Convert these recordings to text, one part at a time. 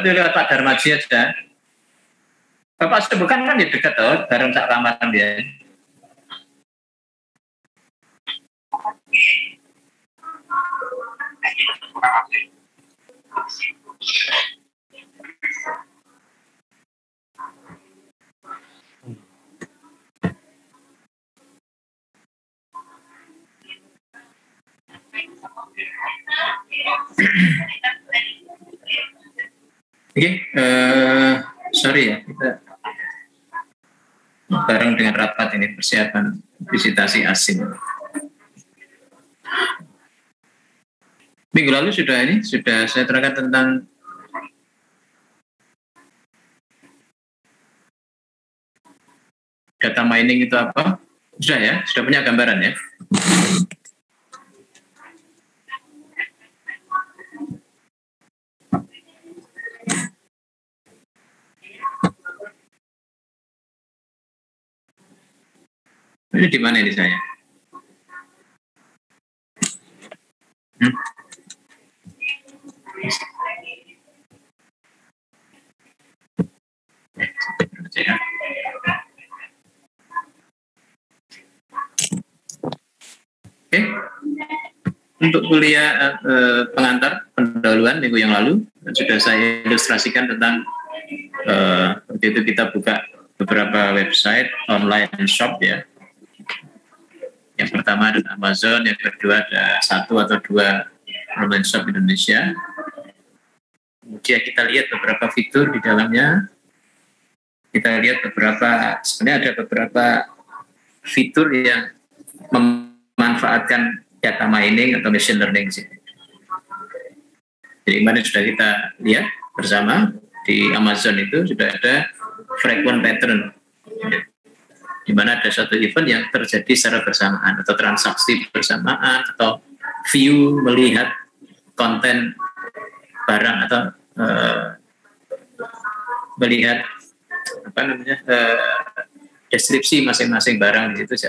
berarti lewat Pak Darmaji aja. Bapak sebutkan kan di dekat tuh, bareng sak ramalan dia. Oke, sorry ya, kita bareng dengan rapat ini persiapan visitasi asing. Minggu lalu sudah saya terangkan tentang data mining itu apa? Sudah ya, sudah punya gambaran ya. Ini di mana ini saya? Oke. Untuk kuliah pengantar pendahuluan minggu yang lalu sudah saya ilustrasikan tentang waktu itu kita buka beberapa website online shop ya. Yang pertama ada Amazon, yang kedua ada 1 atau 2 online shop Indonesia. Kemudian kita lihat beberapa fitur di dalamnya. Kita lihat sebenarnya ada beberapa fitur yang memanfaatkan data mining atau machine learning. Jadi kemarin sudah kita lihat bersama di Amazon itu sudah ada frequent pattern, di mana ada suatu event yang terjadi secara bersamaan atau transaksi bersamaan atau view melihat konten barang atau melihat deskripsi masing-masing barang di situ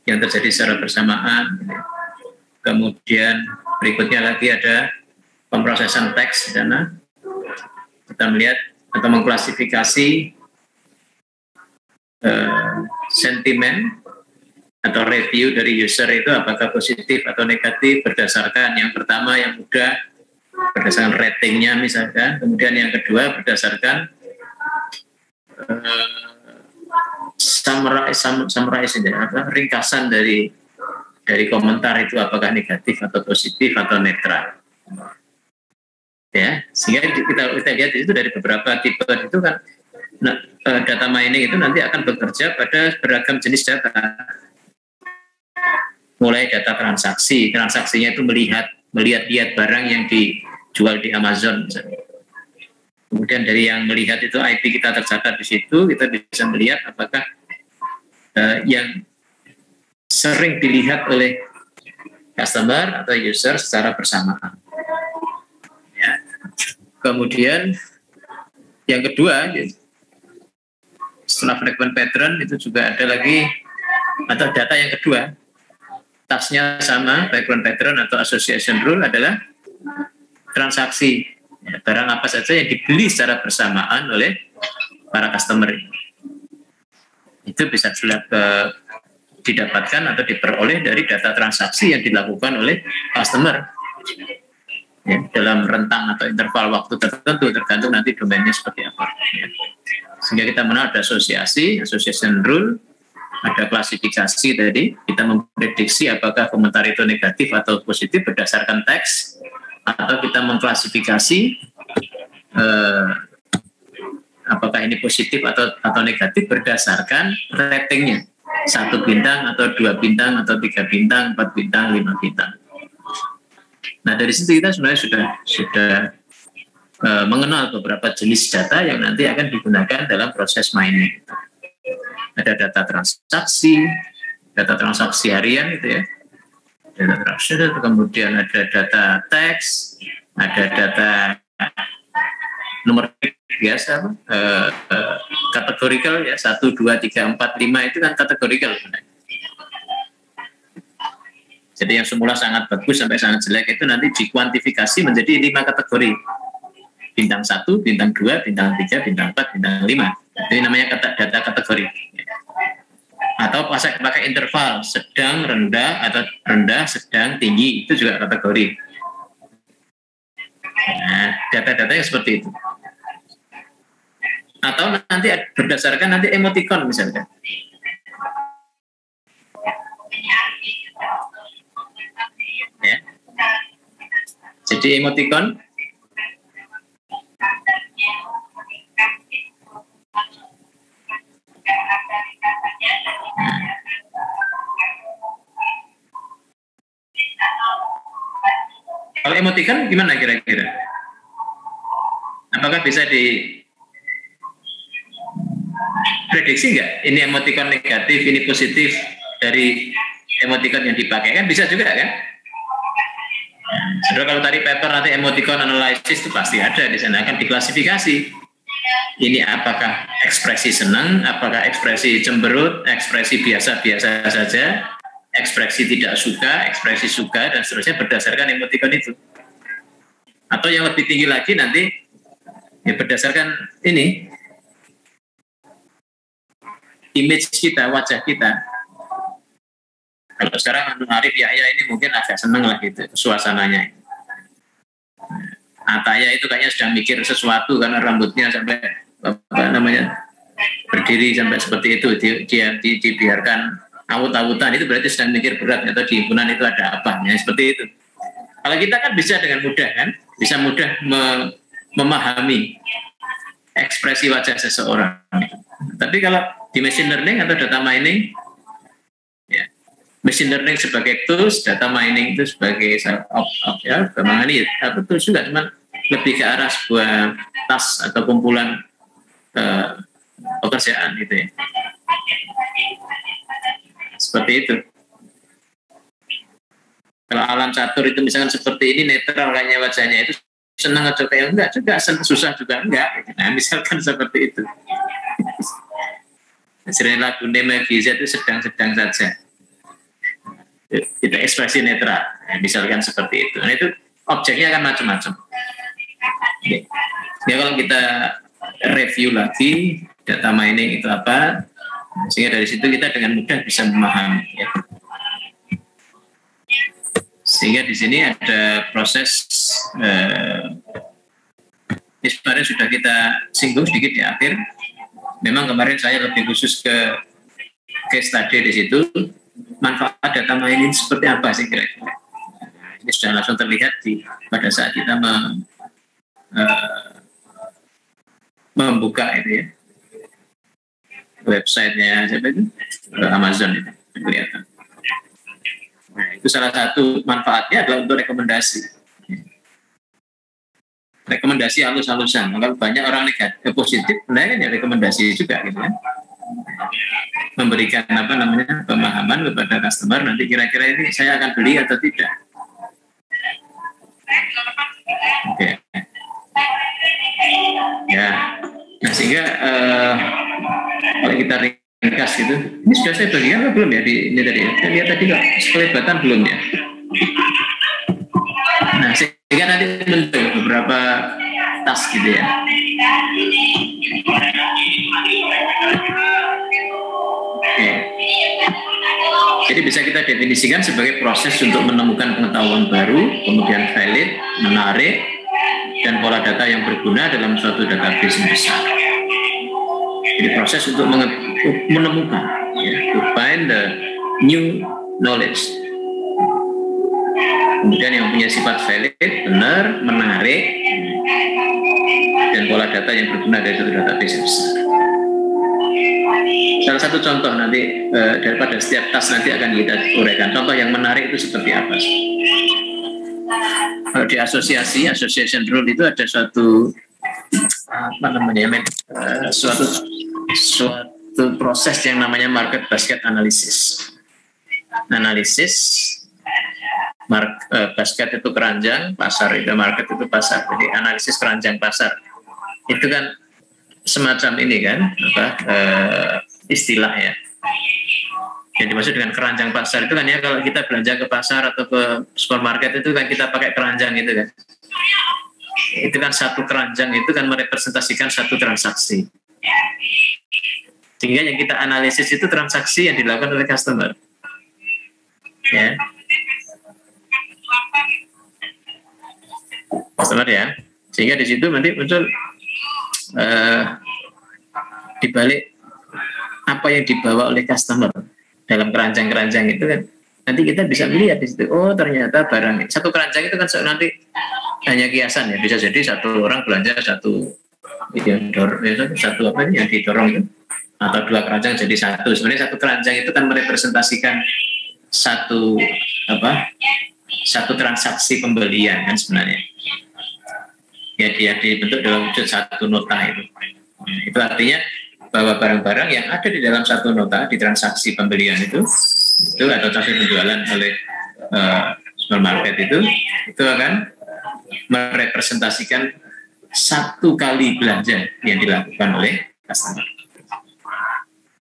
yang terjadi secara bersamaan. Kemudian berikutnya lagi ada pemrosesan teks di sana. Kita melihat atau mengklasifikasi sentimen atau review dari user itu apakah positif atau negatif berdasarkan yang pertama yang mudah berdasarkan ratingnya misalkan, kemudian yang kedua berdasarkan summarize ringkasan dari komentar itu apakah negatif atau positif atau netral. Ya, sehingga kita lihat itu dari beberapa tipe itu kan. Nah, data mining itu nanti akan bekerja pada beragam jenis data. Mulai data transaksinya itu melihat barang yang dijual di Amazon misalnya. Kemudian dari yang melihat itu IP kita tercatat di situ, kita bisa melihat apakah yang sering dilihat oleh customer atau user secara bersamaan. Ya. Kemudian yang kedua, setelah frequent pattern itu juga ada lagi atau data yang kedua, tasnya sama, frequent pattern atau association rule adalah transaksi. Ya, barang apa saja yang dibeli secara bersamaan oleh para customer. Itu bisa didapatkan atau diperoleh dari data transaksi yang dilakukan oleh customer. Ya, dalam rentang atau interval waktu tertentu tergantung nanti domainnya seperti apa. Ya. Sehingga kita mengenal ada association rule, ada klasifikasi tadi, kita memprediksi apakah komentar itu negatif atau positif berdasarkan teks, atau kita mengklasifikasi apakah ini positif atau negatif berdasarkan ratingnya, 1 bintang atau 2 bintang atau 3 bintang, 4 bintang, 5 bintang. Nah dari situ kita sebenarnya sudah mengenal beberapa jenis data yang nanti akan digunakan dalam proses mining. Ada data transaksi harian gitu ya, data transaksi, kemudian ada data teks, ada data nomor biasa, kategorikal ya, 1, 2, 3, 4, 5 itu kan kategorikal. Jadi yang semula sangat bagus sampai sangat jelek itu nanti dikuantifikasi menjadi 5 kategori. bintang 1, bintang 2, bintang 3, bintang 4, bintang 5. Ini namanya data kategori. Atau pakai interval sedang, rendah, atau rendah, sedang, tinggi, itu juga kategori. Nah, data-datanya seperti itu. Atau nanti berdasarkan nanti emoticon misalnya. Ya. Jadi emoticon kalau emoticon gimana kira-kira? Apakah bisa diprediksi nggak? Ini emoticon negatif, ini positif dari emoticon yang dipakai, kan bisa juga kan? Saudara, kalau tadi paper nanti emoticon analysis itu pasti ada di sana, akan diklasifikasi. Ini apakah ekspresi senang, apakah ekspresi cemberut, ekspresi biasa-biasa saja, ekspresi tidak suka, ekspresi suka, dan seterusnya berdasarkan emoticon itu. Atau yang lebih tinggi lagi nanti ya berdasarkan ini image kita, wajah kita. Kalau sekarang Arif Yahya ini mungkin agak seneng lah gitu suasananya. Ataya itu kayaknya sedang mikir sesuatu karena rambutnya sampai berdiri sampai seperti itu, dia dibiarkan awut-awutan, itu berarti sedang mikir berat, atau di himpunan itu ada apa, ya, seperti itu. Kalau kita kan bisa dengan mudah kan, bisa mudah memahami ekspresi wajah seseorang. Tapi kalau di machine learning atau data mining, ya, machine learning sebagai tools, data mining itu sebagai ya, ini tools juga, cuman lebih ke arah sebuah tas atau kumpulan pekerjaan gitu ya. Seperti itu. Kalau alam catur itu misalkan seperti ini, netral kayaknya wajahnya, itu senang atau kayak enggak juga, susah juga enggak. Nah, misalkan seperti itu. Hasilnya lagu Nemagiza itu sedang-sedang saja. Itu ekspresi netral. Nah, misalkan seperti itu. Nah, itu objeknya akan macam-macam. Ya, kalau kita review lagi data mining itu apa, sehingga dari situ kita dengan mudah bisa memahami. Ya. Sehingga di sini ada proses ini sebenarnya sudah kita singgung sedikit di akhir. Memang kemarin saya lebih khusus ke case study di situ, manfaat data mining seperti apa sih kira-kira. Ini sudah langsung terlihat pada saat kita membuka itu ya, websitenya siapa itu, Amazon itu kelihatan. Nah, itu salah satu manfaatnya adalah untuk rekomendasi. Rekomendasi halus-halusan. Kalau banyak orang negatif, positif, sebenarnya ya rekomendasi juga gitu kan. Memberikan pemahaman kepada customer, nanti kira-kira ini saya akan beli atau tidak. Oke. Ya. Nah, sehingga kalau kita ringkas gitu, ini sudah saya bagikan atau belum ya ini tadi? Saya lihat tadi kok kelebatan belum ya. Nah, sehingga nanti bentuk beberapa tas gitu ya. Oke. Jadi bisa kita definisikan sebagai proses untuk menemukan pengetahuan baru, kemudian valid, menarik, dan pola data yang berguna dalam suatu database yang besar. Jadi proses untuk menemukan, ya, to find the new knowledge. Kemudian yang punya sifat valid, benar, menarik, dan pola data yang berguna dari suatu database yang besar. Salah satu contoh nanti daripada setiap tas nanti akan kita uraikan. Contoh yang menarik itu seperti apa sih? Kalau di association rule itu ada suatu suatu proses yang namanya market basket analysis. Basket itu keranjang, pasar itu market itu pasar. Jadi analisis keranjang pasar itu kan semacam ini kan istilah ya. Yang dimaksud dengan keranjang pasar itu kan ya, kalau kita belanja ke pasar atau ke supermarket itu kan kita pakai keranjang itu kan. itu kan satu keranjang itu kan merepresentasikan satu transaksi. Sehingga yang kita analisis itu transaksi yang dilakukan oleh customer. Ya. Customer ya. Sehingga di situ nanti muncul dibalik apa yang dibawa oleh customer dalam keranjang-keranjang itu kan nanti kita bisa melihat di situ, oh ternyata barang satu keranjang itu kan nanti hanya kiasan ya, bisa jadi satu orang belanja satu satu apa ini yang didorong itu, atau dua keranjang jadi satu. Sebenarnya satu keranjang itu kan merepresentasikan satu transaksi pembelian kan sebenarnya. Ya dia dibentuk dalam wujud satu nota itu. Itu artinya bahwa barang-barang yang ada di dalam satu nota di transaksi pembelian itu atau transaksi penjualan oleh supermarket itu akan merepresentasikan satu kali belanja yang dilakukan oleh customer.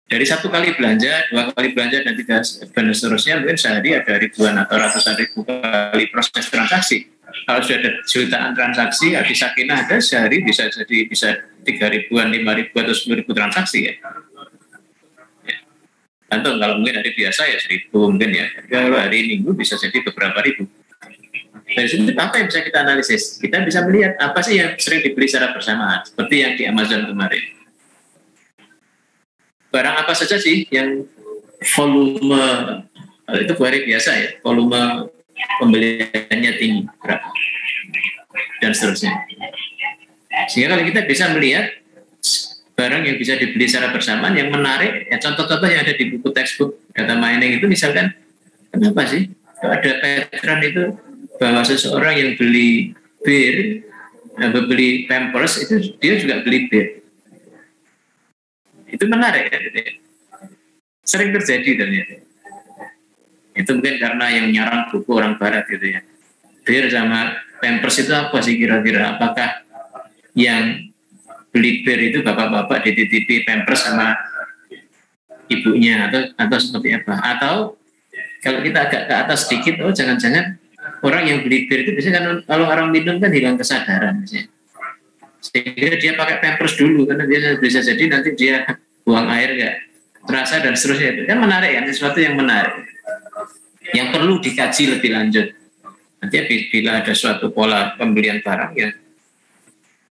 Dari satu kali belanja, dua kali belanja, dan tiga dan seterusnya, mungkin sehari ada ribuan atau ratusan ribu kali proses transaksi. Kalau sudah ada jutaan transaksi, di Sakinah ada sehari bisa 3.000, 5.000 atau 10.000 transaksi ya. Tentu kalau mungkin hari biasa ya 1.000 mungkin ya. Kalau hari Minggu bisa jadi beberapa ribu. Dari situ apa yang bisa kita analisis? Kita bisa melihat apa sih yang sering dibeli secara bersamaan, seperti yang di Amazon kemarin. Barang apa saja sih yang volume itu hari biasa ya, volume pembeliannya tinggi berapa dan seterusnya. Sehingga kalau kita bisa melihat barang yang bisa dibeli secara bersamaan yang menarik, ya contoh-contoh yang ada di buku textbook data mining itu misalkan, kenapa sih kalau ada pattern itu bahwa seseorang yang beli bir, beli Pampers itu dia juga beli bir. Itu menarik ya, sering terjadi ternyata. Itu mungkin karena yang nyarang buku orang barat gitu ya. Bir sama Pampers itu apa sih kira-kira? Apakah yang beli bir itu bapak-bapak dititipi Pampers sama ibunya atau seperti apa? Atau kalau kita agak ke atas sedikit, oh jangan-jangan orang yang beli bir itu biasanya kan kalau orang minum kan hilang kesadaran misalnya. Sehingga dia pakai Pampers dulu karena dia bisa jadi nanti dia buang air nggak terasa dan seterusnya. Itu kan menarik ya, sesuatu yang menarik yang perlu dikaji lebih lanjut. Nanti bila ada suatu pola pembelian barang yang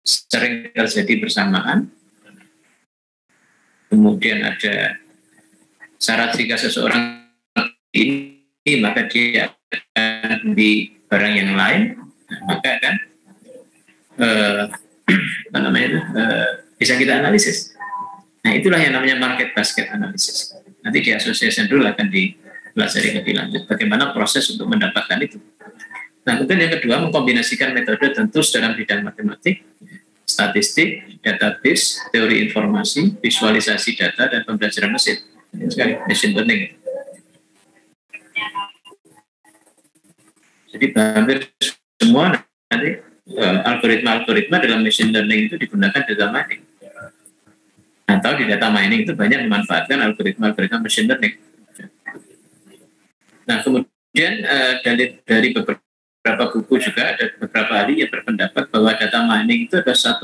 sering terjadi bersamaan, kemudian ada syarat jika seseorang ini maka dia akan beli barang yang lain, maka kan bisa kita analisis. Nah itulah yang namanya market basket analysis. Nanti di association dulu akan dipelajari lebih lanjut bagaimana proses untuk mendapatkan itu. Nah kemudian yang kedua mengkombinasikan metode tentu dalam bidang matematik, statistik, database, teori informasi, visualisasi data, dan pembelajaran mesin. Ini sekali machine learning. Jadi hampir semua nanti algoritma-algoritma dalam machine learning itu digunakan data mining. Atau di data mining itu banyak memanfaatkan algoritma-algoritma machine learning. Nah kemudian dari beberapa buku juga ada beberapa ahli yang berpendapat bahwa data mining itu ada salah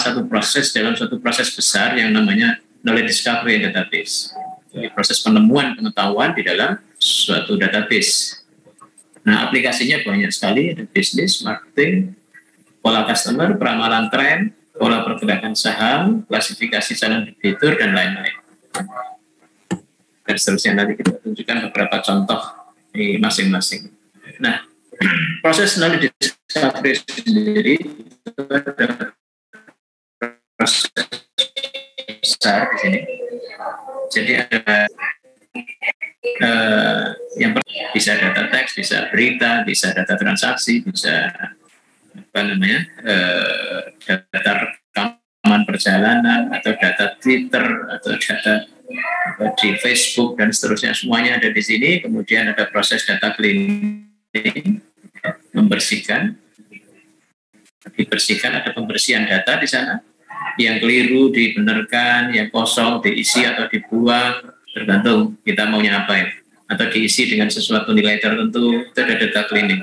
satu proses dalam suatu proses besar yang namanya knowledge discovery database. Jadi proses penemuan pengetahuan di dalam suatu database. Nah, aplikasinya banyak sekali, ada bisnis, marketing, pola customer, peramalan tren, pola pergerakan saham, klasifikasi calon debitur, dan lain-lain. Dan seterusnya nanti kita tunjukkan beberapa contoh di masing-masing. Nah, proses knowledge discovery sendiri itu ada proses besar di sini. Jadi ada yang bisa data teks, bisa berita, bisa data transaksi, bisa data rekaman perjalanan, atau data Twitter, atau data di Facebook dan seterusnya, semuanya ada di sini. Kemudian ada proses data cleaning, dibersihkan, ada pembersihan data di sana. Yang keliru dibenarkan, yang kosong diisi atau dibuang, tergantung kita maunya apa ya. Atau diisi dengan sesuatu nilai tertentu, itu ada data cleaning.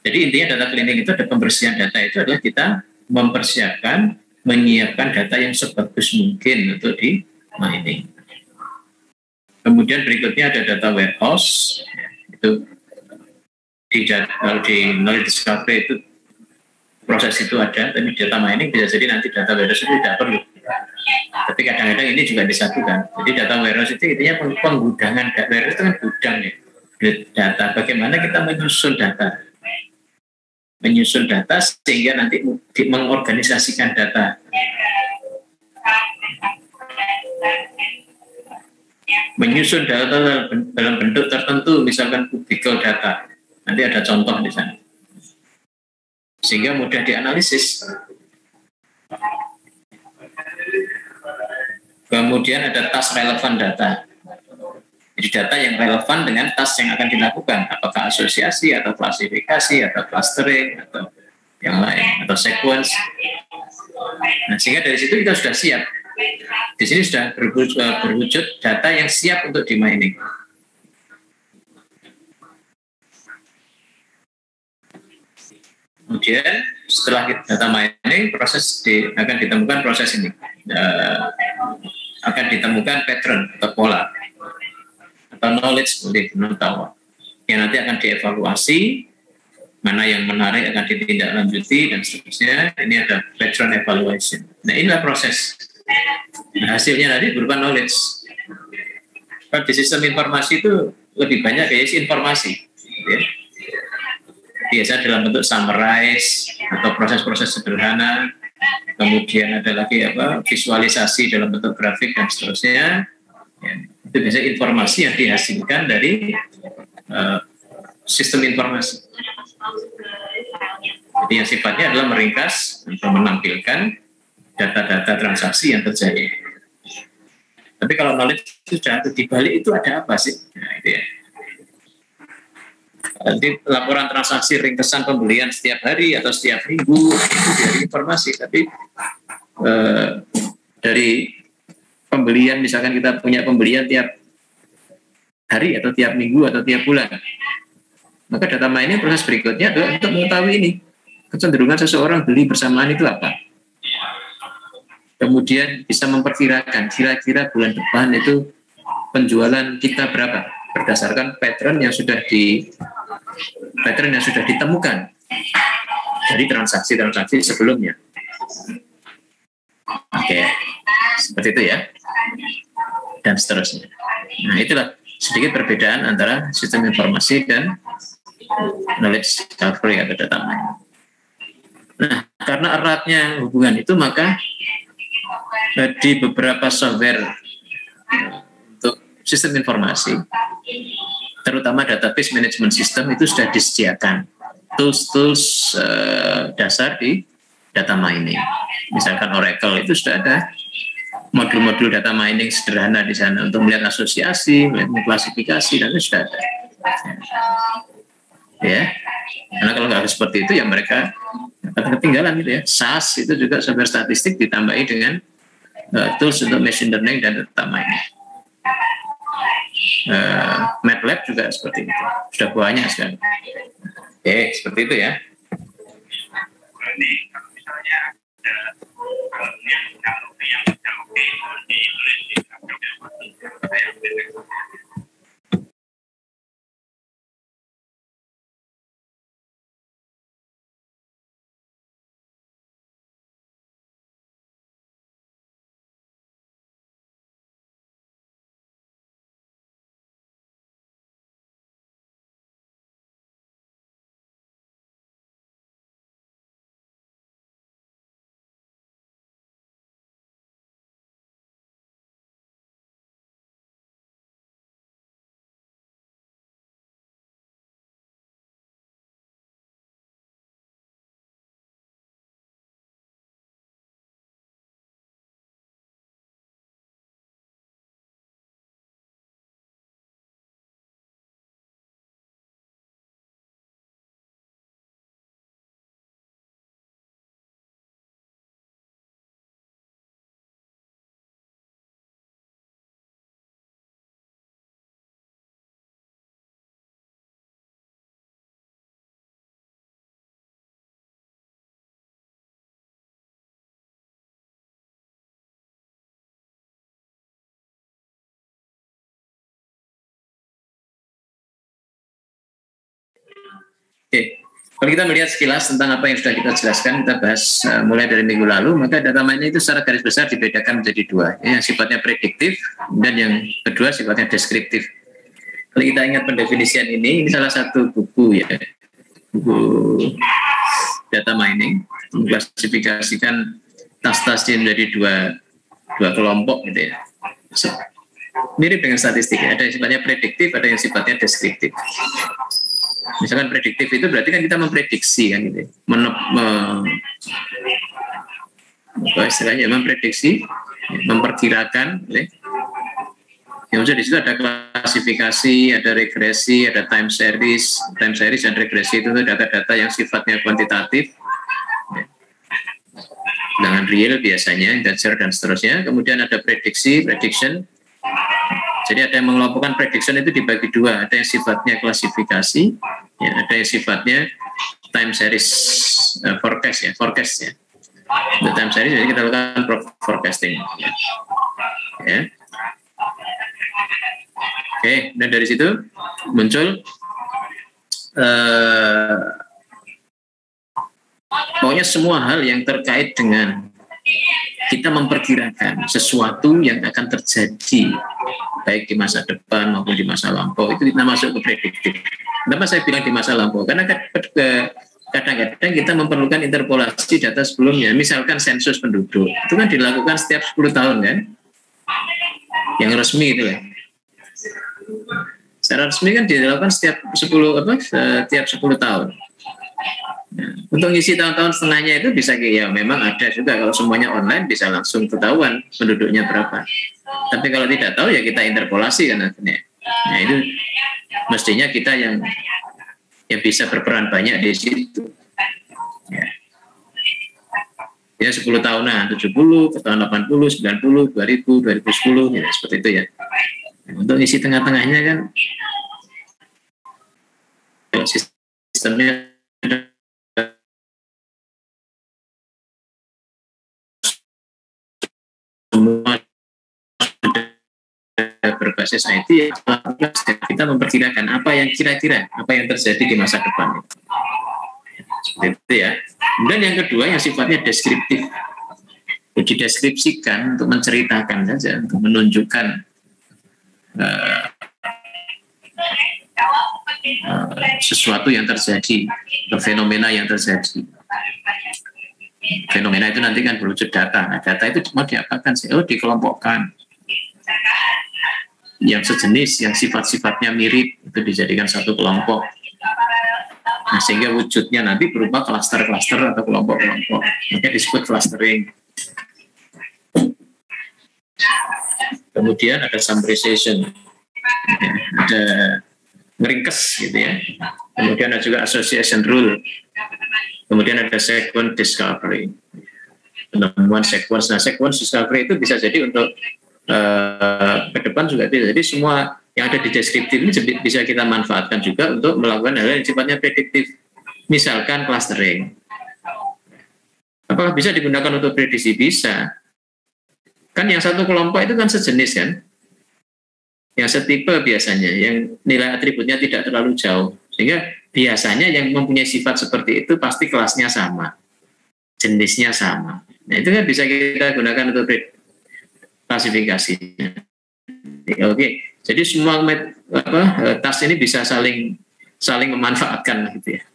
Jadi intinya data cleaning itu ada pembersihan data itu adalah kita mempersiapkan, menyiapkan data yang sebagus mungkin untuk di mining. Kemudian berikutnya ada data warehouse, itu kalau di knowledge discovery itu proses itu ada, tapi data mining bisa jadi nanti data warehouse itu tidak perlu. Tapi kadang-kadang ini juga disatukan. Jadi data warehouse itu intinya penggudangan data. Warehouse itu kan gudang ya, data. Bagaimana kita menyusun data? Menyusun data sehingga nanti mengorganisasikan data. Menyusun data dalam bentuk tertentu, misalkan kubikel data. Nanti ada contoh di sana. Sehingga mudah dianalisis. Kemudian ada task relevan data. Jadi data yang relevan dengan task yang akan dilakukan. Apakah asosiasi, atau klasifikasi, atau clustering, atau yang lain, atau sequence. Nah, sehingga dari situ kita sudah siap. Di sini sudah berwujud data yang siap untuk di mining. Kemudian setelah data mining, akan ditemukan proses ini, akan ditemukan pattern atau pola atau knowledge boleh pengetahuan yang nanti akan dievaluasi, mana yang menarik akan ditindaklanjuti dan seterusnya. Ini ada pattern evaluation. Nah, inilah proses. Nah, hasilnya nanti berupa knowledge. Di sistem informasi itu lebih banyak kayak informasi. Ya. Biasa dalam bentuk summarize atau proses-proses sederhana, kemudian ada lagi visualisasi dalam bentuk grafik dan seterusnya. Ya, itu biasa informasi yang dihasilkan dari sistem informasi. Jadi yang sifatnya adalah meringkas atau menampilkan data-data transaksi yang terjadi. Tapi kalau knowledge itu sudah di balik itu ada apa sih? Nah, itu ya. Nanti laporan transaksi ringkesan pembelian setiap hari atau setiap minggu itu dari informasi. Tapi dari pembelian, misalkan kita punya pembelian tiap hari atau tiap minggu atau tiap bulan, maka data mining proses berikutnya adalah untuk mengetahui ini kecenderungan seseorang beli bersamaan itu apa. Kemudian bisa memperkirakan kira-kira bulan depan itu penjualan kita berapa berdasarkan pattern yang sudah ditemukan dari transaksi-transaksi sebelumnya. Oke, seperti itu ya, dan seterusnya. Nah, itulah sedikit perbedaan antara sistem informasi dan knowledge discovery atau data mining. Nah, karena eratnya hubungan itu, maka di beberapa software untuk sistem informasi, terutama database management system, itu sudah disediakan tools-tools dasar di data mining. Misalkan Oracle itu sudah ada modul-modul data mining sederhana di sana untuk melihat asosiasi, melihat klasifikasi, dan itu sudah ada. Ya, karena kalau nggak seperti itu ya mereka akan ketinggalan gitu ya. SAS itu juga software statistik ditambahi dengan tools untuk machine learning dan data mining. MATLAB juga seperti itu, sudah banyak sekali. Oke, seperti itu ya. Ini kalau misalnya ada Oke. Kalau kita melihat sekilas tentang apa yang sudah kita jelaskan, kita bahas mulai dari minggu lalu, maka data mining itu secara garis besar dibedakan menjadi dua. Yang sifatnya prediktif dan yang kedua sifatnya deskriptif. Kalau kita ingat pendefinisian ini salah satu buku ya, buku data mining, mengklasifikasikan tas-tas ini menjadi dua kelompok gitu ya. Mirip dengan statistik, ada yang sifatnya prediktif, ada yang sifatnya deskriptif. Misalkan prediktif itu berarti kan kita memprediksi kan gitu. Istilahnya memprediksi, memperkirakan. Yang di situ ada klasifikasi, ada regresi, ada time series. Time series dan regresi itu data-data yang sifatnya kuantitatif. Dengan real biasanya, integer dan seterusnya. Kemudian ada prediksi, prediction. Jadi ada yang mengelompokkan prediction itu dibagi dua, ada yang sifatnya klasifikasi, ya, ada yang sifatnya time series forecast ya. The time series jadi kita lakukan forecasting. Ya. Oke, dan dari situ muncul pokoknya semua hal yang terkait dengan kita memperkirakan sesuatu yang akan terjadi baik di masa depan maupun di masa lampau itu kita masuk ke prediktif. Kenapa saya bilang di masa lampau? Karena kadang-kadang kita memerlukan interpolasi data sebelumnya. Misalkan sensus penduduk itu kan dilakukan setiap 10 tahun kan, yang resmi itu ya. Secara resmi kan dilakukan setiap 10 tahun. Nah, untuk ngisi tahun-tahun setengahnya itu bisa ya memang ada juga kalau semuanya online bisa langsung ketahuan penduduknya berapa. Tapi kalau tidak tahu ya kita interpolasi kan akhirnya. Nah itu mestinya kita yang bisa berperan banyak di situ. Ya 10 tahunan, 70, ke tahun 80, 90, 2000, 2010 ya seperti itu ya. Nah, untuk ngisi tengah-tengahnya kan sistemnya semua berbasis IT, kita memperkirakan apa yang kira-kira apa yang terjadi di masa depan. Seperti itu ya. Kemudian yang kedua yang sifatnya deskriptif, dideskripsikan untuk menceritakan saja, untuk menunjukkan sesuatu yang terjadi, fenomena yang terjadi. Fenomena itu nanti kan berwujud data. Nah, data itu cuma diapakan sih? Dikelompokkan. Yang sejenis, yang sifat-sifatnya mirip, itu dijadikan satu kelompok. Nah, sehingga wujudnya nanti berupa klaster-klaster atau kelompok-kelompok. Maka disebut clustering. Kemudian ada summarization. Ada meringkes gitu ya. Kemudian ada juga association rule. Kemudian ada sequence discovery, penemuan sequence. Nah, sequence discovery itu bisa jadi untuk ke depan juga bisa. Jadi semua yang ada di deskriptif ini bisa kita manfaatkan juga untuk melakukan hal yang sifatnya prediktif. Misalkan clustering. Apakah bisa digunakan untuk prediksi? Bisa. Kan yang satu kelompok itu kan sejenis kan. Yang setipe biasanya, yang nilai atributnya tidak terlalu jauh. Sehingga biasanya yang mempunyai sifat seperti itu pasti kelasnya sama, jenisnya sama. Nah, itu kan bisa kita gunakan untuk klasifikasi. Oke, jadi semua tas ini bisa saling memanfaatkan gitu ya.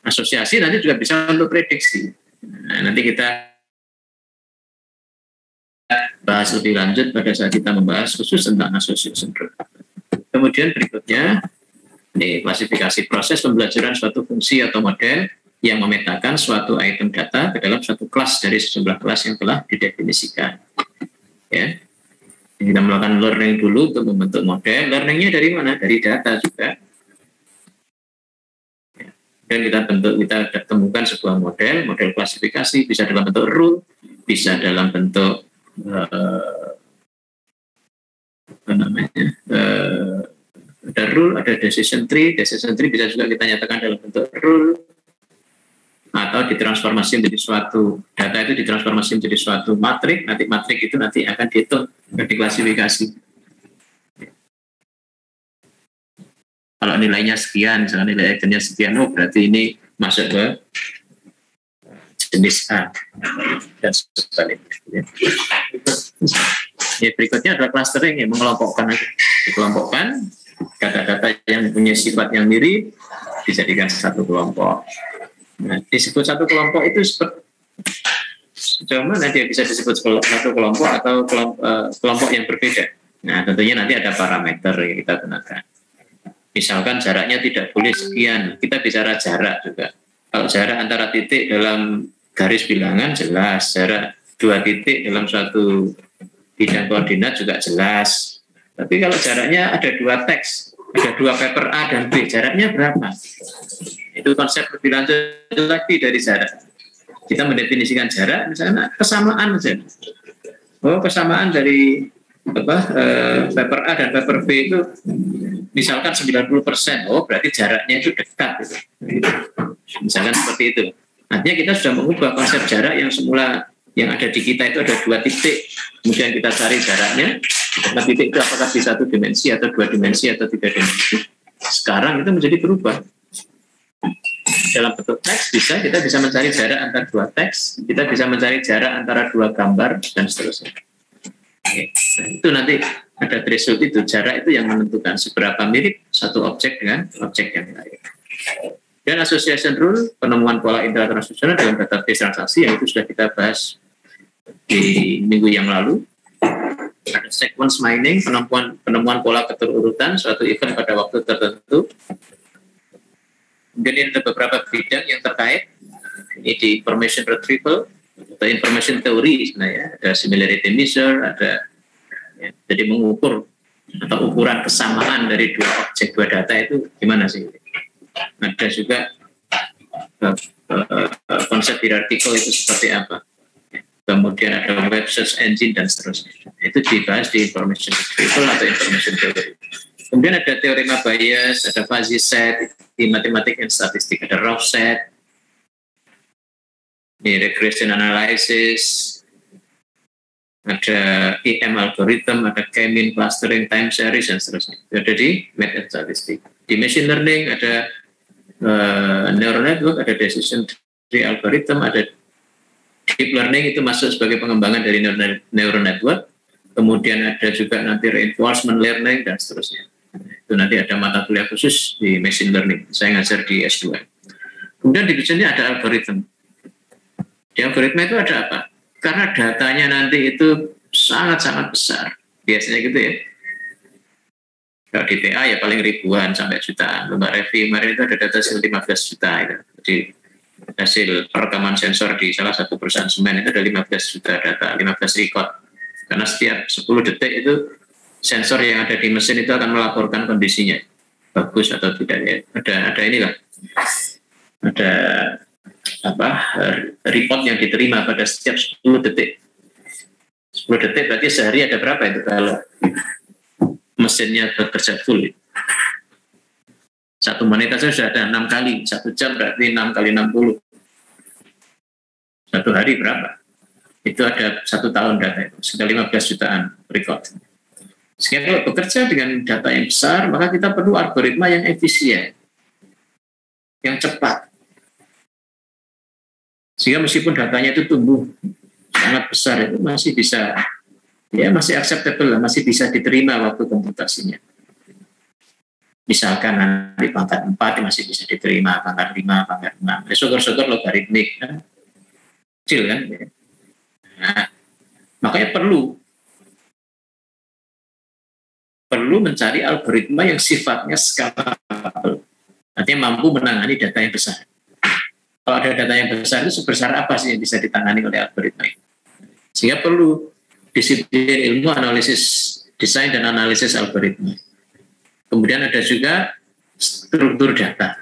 Asosiasi nanti juga bisa untuk prediksi. Nah, nanti kita bahas lebih lanjut pada saat kita membahas khusus tentang association rule. Kemudian berikutnya ini klasifikasi proses pembelajaran suatu fungsi atau model yang memetakan suatu item data ke dalam suatu kelas dari sejumlah kelas yang telah didefinisikan. Ya, kita melakukan learning dulu untuk membentuk model. Learningnya dari mana? Dari data juga. Dan kita temukan sebuah model klasifikasi bisa dalam bentuk rule, bisa dalam bentuk ada rule, ada decision tree bisa juga kita nyatakan dalam bentuk rule atau ditransformasi menjadi suatu data itu ditransformasi menjadi suatu matrik, nanti matrik itu nanti akan dihitung dan diklasifikasi. Kalau nilainya sekian, misalnya nilai eigennya sekian, oh berarti ini masuk ke jenis A dan sebaliknya. Ya, berikutnya adalah clustering, yang mengelompokkan. Dikelompokkan data-data yang punya sifat yang mirip dijadikan satu kelompok. Nah, disebut satu kelompok itu sejauh mana dia bisa disebut satu kelompok atau kelompok yang berbeda. Nah, tentunya nanti ada parameter yang kita gunakan. Misalkan jaraknya tidak boleh sekian, kita bicara jarak juga. Kalau jarak antara titik dalam garis bilangan jelas, jarak dua titik dalam suatu bidang koordinat juga jelas. Tapi kalau jaraknya ada dua teks, ada dua paper A dan B, jaraknya berapa? Itu konsep lebih lanjut lagi dari jarak. Kita mendefinisikan jarak, misalnya kesamaan saja. Oh, kesamaan dari paper A dan paper B itu misalkan 90%, oh berarti jaraknya itu dekat. Misalkan seperti itu. Artinya kita sudah mengubah konsep jarak yang semula yang ada di kita itu ada dua titik, kemudian kita cari jaraknya. Karena titik itu apakah di satu dimensi atau dua dimensi atau tiga dimensi. Sekarang itu menjadi berubah. Dalam bentuk teks kita bisa mencari jarak antara dua teks, kita bisa mencari jarak antara dua gambar dan seterusnya. Oke. Nah, itu nanti ada threshold itu, jarak itu yang menentukan seberapa mirip satu objek dengan objek yang lain. Dan association rule, penemuan pola intratransaksional dalam database transaksi yang itu sudah kita bahas di minggu yang lalu. Ada sequence mining, penemuan pola keterurutan suatu event pada waktu tertentu. Kemudian ada beberapa bidang yang terkait. Ini di information retrieval atau information theory sebenarnya. Ada similarity measure, ada ya, jadi mengukur atau ukuran kesamaan dari dua objek, dua data itu gimana sih? Ada juga konsep hierarchical itu seperti apa. Kemudian ada web search engine dan seterusnya. Itu dibahas di information retrieval atau information theory. Kemudian ada teorema bias, ada fuzzy set, di matematik dan statistik ada rough set, di regression analysis, ada EM algorithm, ada k-mean clustering, time series dan seterusnya. Itu ada di math and statistik. Di machine learning ada neural network, ada decision tree algorithm, ada deep learning itu masuk sebagai pengembangan dari neural network. Kemudian ada juga nanti reinforcement learning dan seterusnya. Itu nanti ada mata kuliah khusus di machine learning. Saya ngajar di S2. Kemudian di sini ada algoritma. Di algoritma itu ada apa? Karena datanya nanti itu sangat-sangat besar. Biasanya gitu ya. Kalau di TA ya paling ribuan sampai jutaan. Lomba Revi kemarin itu ada data hasil 15 juta. Itu. Jadi hasil perekaman sensor di salah satu perusahaan semen itu ada 15 juta data, 15 record. Karena setiap 10 detik itu sensor yang ada di mesin itu akan melaporkan kondisinya bagus atau tidak ya. Ada inilah, ada report yang diterima pada setiap 10 detik. 10 detik berarti sehari ada berapa itu kalau mesinnya bekerja full. 1 menit saja sudah ada 6 kali, 1 jam berarti 6 kali 60. 1 hari berapa? Itu ada 1 tahun data itu, sudah 15 jutaan record. Sehingga kalau bekerja dengan data yang besar, maka kita perlu algoritma yang efisien, yang cepat. Sehingga meskipun datanya itu tumbuh sangat besar, itu masih bisa, ya masih acceptable, masih bisa diterima waktu komputasinya. Misalkan nanti pangkat 4 masih bisa diterima, pangkat 5, pangkat 6. Syukur-syukur logaritmik, kan? Kecil kan? Nah, makanya perlu mencari algoritma yang sifatnya scalable, artinya mampu menangani data yang besar. Kalau ada data yang besar itu sebesar apa sih yang bisa ditangani oleh algoritma itu? Sehingga perlu disiplin ilmu analisis desain dan analisis algoritma. Kemudian ada juga struktur data.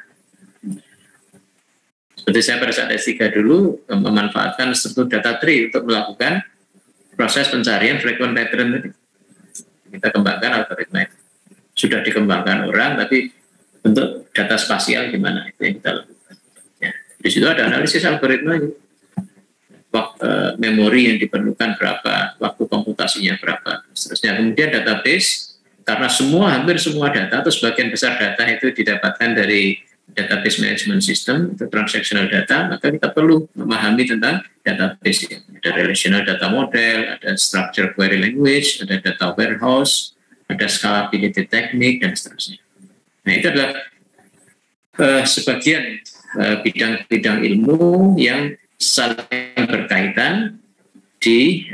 Seperti saya pada saat S3 dulu memanfaatkan struktur data tree untuk melakukan proses pencarian frequent pattern tadi. Kita kembangkan algoritma itu. Sudah dikembangkan orang, tapi bentuk data spasial gimana itu yang kita lakukan. Ya, di situ ada analisis algoritma, memori yang diperlukan berapa, waktu komputasinya berapa, seterusnya. Kemudian database karena hampir semua data atau sebagian besar data itu didapatkan dari database management system atau transactional data, maka kita perlu memahami tentang database. Ada relational data model, ada structure query language, ada data warehouse, ada scalability teknik, dan seterusnya. Nah, itu adalah sebagian bidang-bidang ilmu yang saling berkaitan di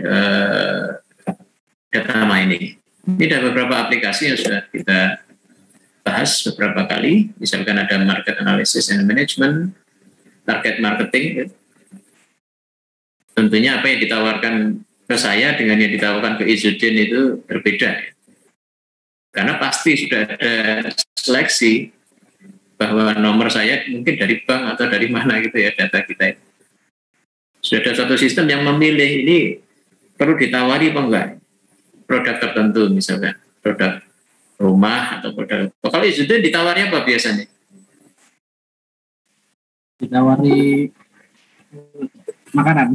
data mining. Ini ada beberapa aplikasi yang sudah kita bahas beberapa kali, misalkan ada market analysis and management, target marketing. Tentunya apa yang ditawarkan ke saya dengan yang ditawarkan ke Izzuddin itu berbeda. Karena pasti sudah ada seleksi bahwa nomor saya mungkin dari bank atau dari mana gitu ya, data kita itu. Sudah ada satu sistem yang memilih ini perlu ditawari apa enggak, produk tertentu misalkan, produk rumah atau produk. Kalau Izzuddin ditawari apa biasanya? Ditawari makanan.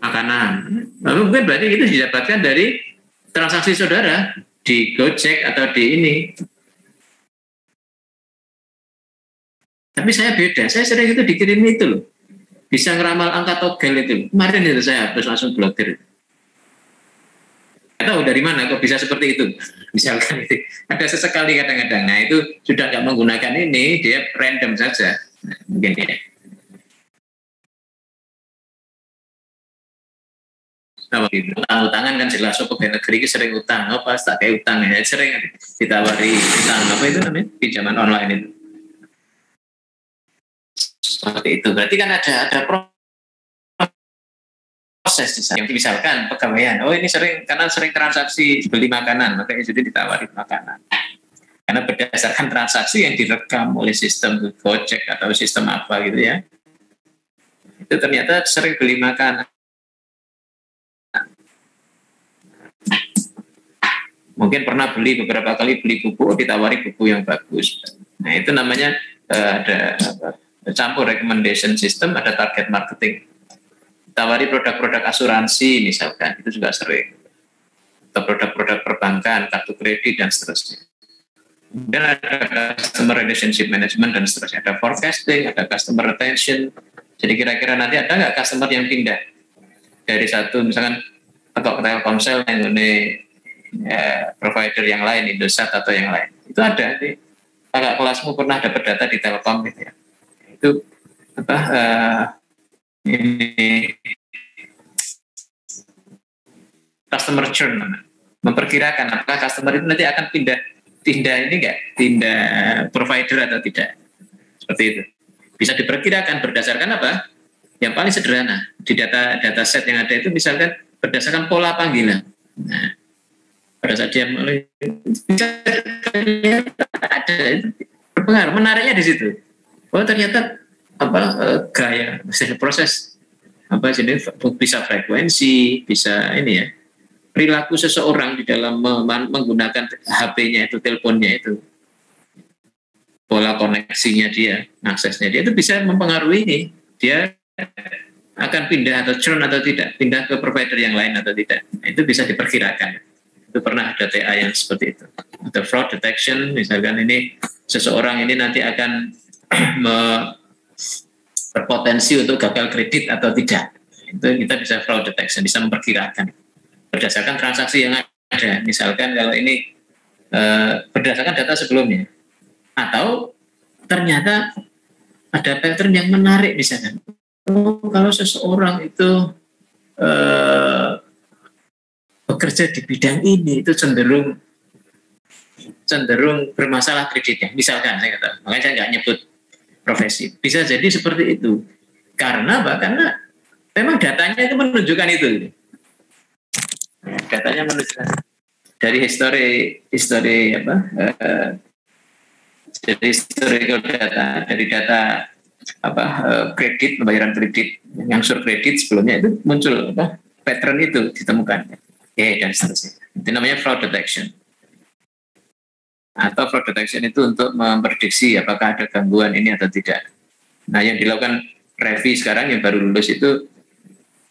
Makanan. Lalu mungkin berarti itu didapatkan dari transaksi saudara di Gojek atau di ini. Tapi saya beda. Saya sering itu dikirim itu loh. Bisa ngeramal angka togel itu. Kemarin itu saya harus langsung blokir. Tahu dari mana kok bisa seperti itu, misalkan itu ada sesekali kadang-kadang. Nah itu sudah nggak menggunakan ini, dia random saja. Nah, mungkin ya. Nah, utang-utangan kan jelas, pegawai negeri itu sering utang, apa tak kayak utang ya, sering ditawari utang apa itu namanya, pinjaman online itu. Seperti itu, berarti kan ada proses yang misalkan pegawaian, oh ini karena sering transaksi beli makanan, maka itu ditawari makanan. Karena berdasarkan transaksi yang direkam oleh sistem Gojek atau sistem apa gitu ya, itu ternyata sering beli makanan. Mungkin pernah beberapa kali beli buku, ditawari buku yang bagus. Nah itu namanya ada campur recommendation system, ada target marketing. Tawari produk-produk asuransi misalkan, itu juga sering, atau produk-produk perbankan, kartu kredit dan seterusnya. Dan ada customer relationship management dan seterusnya, ada forecasting, ada customer retention. Jadi kira-kira nanti ada nggak customer yang pindah dari satu misalkan atau Telkomsel ini provider yang lain, Indosat atau yang lain, itu ada. Nanti kakak kelasmu pernah dapat data di Telkom gitu ya, itu apa? Ini customer churn, memperkirakan apakah customer itu nanti akan pindah ini enggak, pindah provider atau tidak, seperti itu. Bisa diperkirakan berdasarkan apa? Yang paling sederhana di data set yang ada itu misalkan berdasarkan pola panggilan. Nah, pada saat dia mulai bisa ada berpengaruh, menariknya di situ. Oh ternyata gaya proses apa jadi bisa frekuensi, bisa ini ya, perilaku seseorang di dalam menggunakan HP-nya itu, teleponnya itu, pola koneksinya dia, aksesnya dia itu bisa mempengaruhi ini, dia akan pindah atau churn atau tidak, pindah ke provider yang lain atau tidak. Nah, itu bisa diperkirakan. Itu pernah ada TA yang seperti itu. Atau fraud detection, misalkan ini seseorang ini nanti akan berpotensi untuk gagal kredit atau tidak. Itu kita bisa fraud detection, bisa memperkirakan berdasarkan transaksi yang ada. Misalkan kalau ini berdasarkan data sebelumnya, atau ternyata ada pattern yang menarik misalkan. Oh, kalau seseorang itu bekerja di bidang ini itu cenderung bermasalah kreditnya. Misalkan saya kata, makanya saya nggak nyebut profesi. Bisa jadi seperti itu. Karena apa? Karena memang datanya itu menunjukkan itu. Datanya menunjukkan dari histori apa? Dari historical data, dari data apa kredit, pembayaran kredit, ngangsur kredit sebelumnya itu muncul apa? Pattern itu ditemukan. Dan seterusnya. Itu namanya fraud detection. Atau fraud detection itu untuk memprediksi apakah ada gangguan ini atau tidak. Nah, yang dilakukan Revi sekarang yang baru lulus itu,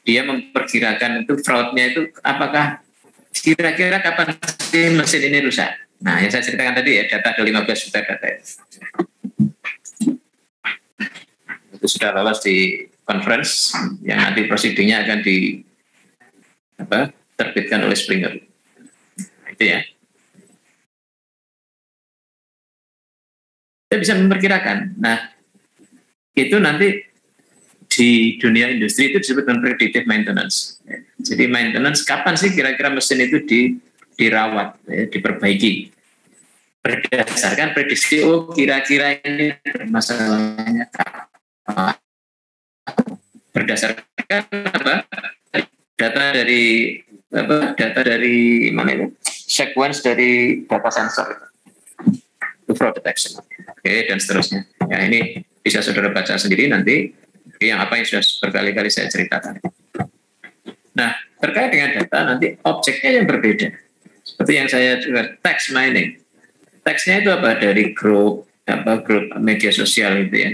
dia memperkirakan itu fraudnya itu apakah kira-kira kapan mesin ini rusak. Nah, yang saya ceritakan tadi ya, data ada 15 juta data itu sudah lolos di conference yang nanti prosedurnya akan terbitkan oleh Springer. Itu ya. Kita bisa memperkirakan. Nah, itu nanti di dunia industri itu disebut dengan predictive maintenance. Jadi maintenance kapan sih kira-kira mesin itu dirawat, diperbaiki berdasarkan prediksi. Oh, kira-kira ini masalahnya apa? Berdasarkan apa? Data dari mana itu? Sequence dari data sensor itu fraud detection. Oke, dan seterusnya. Ya, ini bisa saudara baca sendiri nanti yang apa yang sudah berkali-kali saya ceritakan. Nah, terkait dengan data nanti objeknya yang berbeda. Seperti yang saya juga text mining. Teksnya itu apa? Dari grup media sosial itu ya.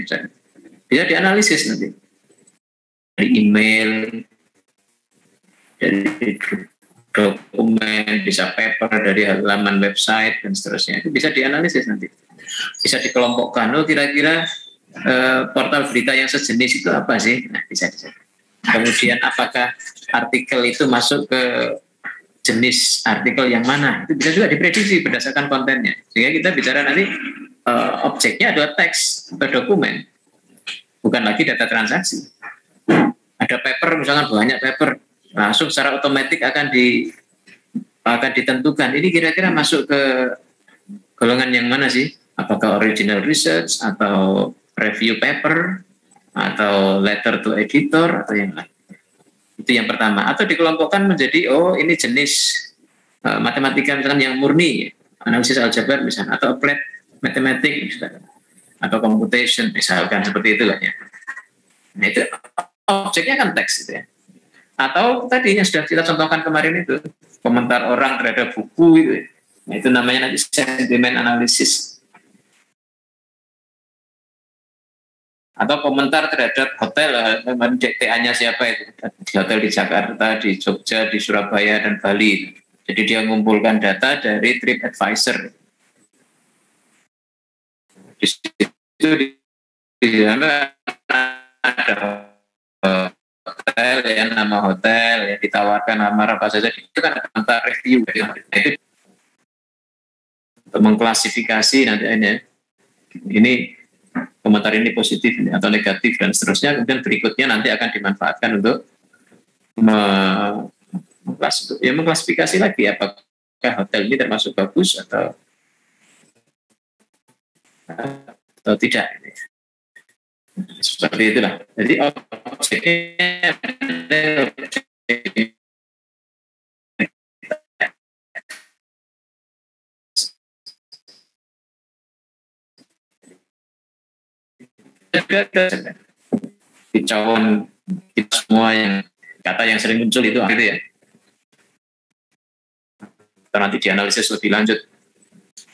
Bisa dianalisis nanti. Dari email, dari dokumen, bisa paper, dari halaman website dan seterusnya. Itu bisa dianalisis nanti. Bisa dikelompokkan. Oh, kira-kira portal berita yang sejenis itu apa sih? Nah, bisa. Kemudian apakah artikel itu masuk ke jenis artikel yang mana? Itu bisa juga diprediksi berdasarkan kontennya. Sehingga kita bicara nanti objeknya adalah teks atau dokumen, bukan lagi data transaksi. Ada paper, misalkan banyak paper, langsung secara otomatis akan ditentukan. Ini kira-kira masuk ke golongan yang mana sih? Apakah original research atau review paper atau letter to editor atau yang lain? Itu yang pertama. Atau dikelompokkan menjadi ini jenis matematika misalkan yang murni, analisis aljabar misalkan, atau applied mathematics misalkan, atau computation misalkan, seperti itulah ya. Nah, itu objeknya kan teks itu ya. Atau tadi yang sudah kita contohkan kemarin itu, komentar orang terhadap buku itu ya. Nah, itu namanya nanti sentiment analysis. Atau komentar terhadap hotel, TA-nya siapa itu, di hotel di Jakarta, di Jogja, di Surabaya, dan Bali. Jadi dia mengumpulkan data dari TripAdvisor. Di situ di sana ada hotel ya, nama hotel yang ditawarkan nama apa saja, itu kan ada komentar review. Itu untuk mengklasifikasi nanti ini komentar ini positif atau negatif dan seterusnya. Kemudian berikutnya nanti akan dimanfaatkan untuk mengklasifikasi lagi apakah hotel ini termasuk bagus atau tidak. Seperti itulah. Jadi objeknya kicauan kita semua, yang kata yang sering muncul itu gitu ya. Kita nanti dianalisis lebih lanjut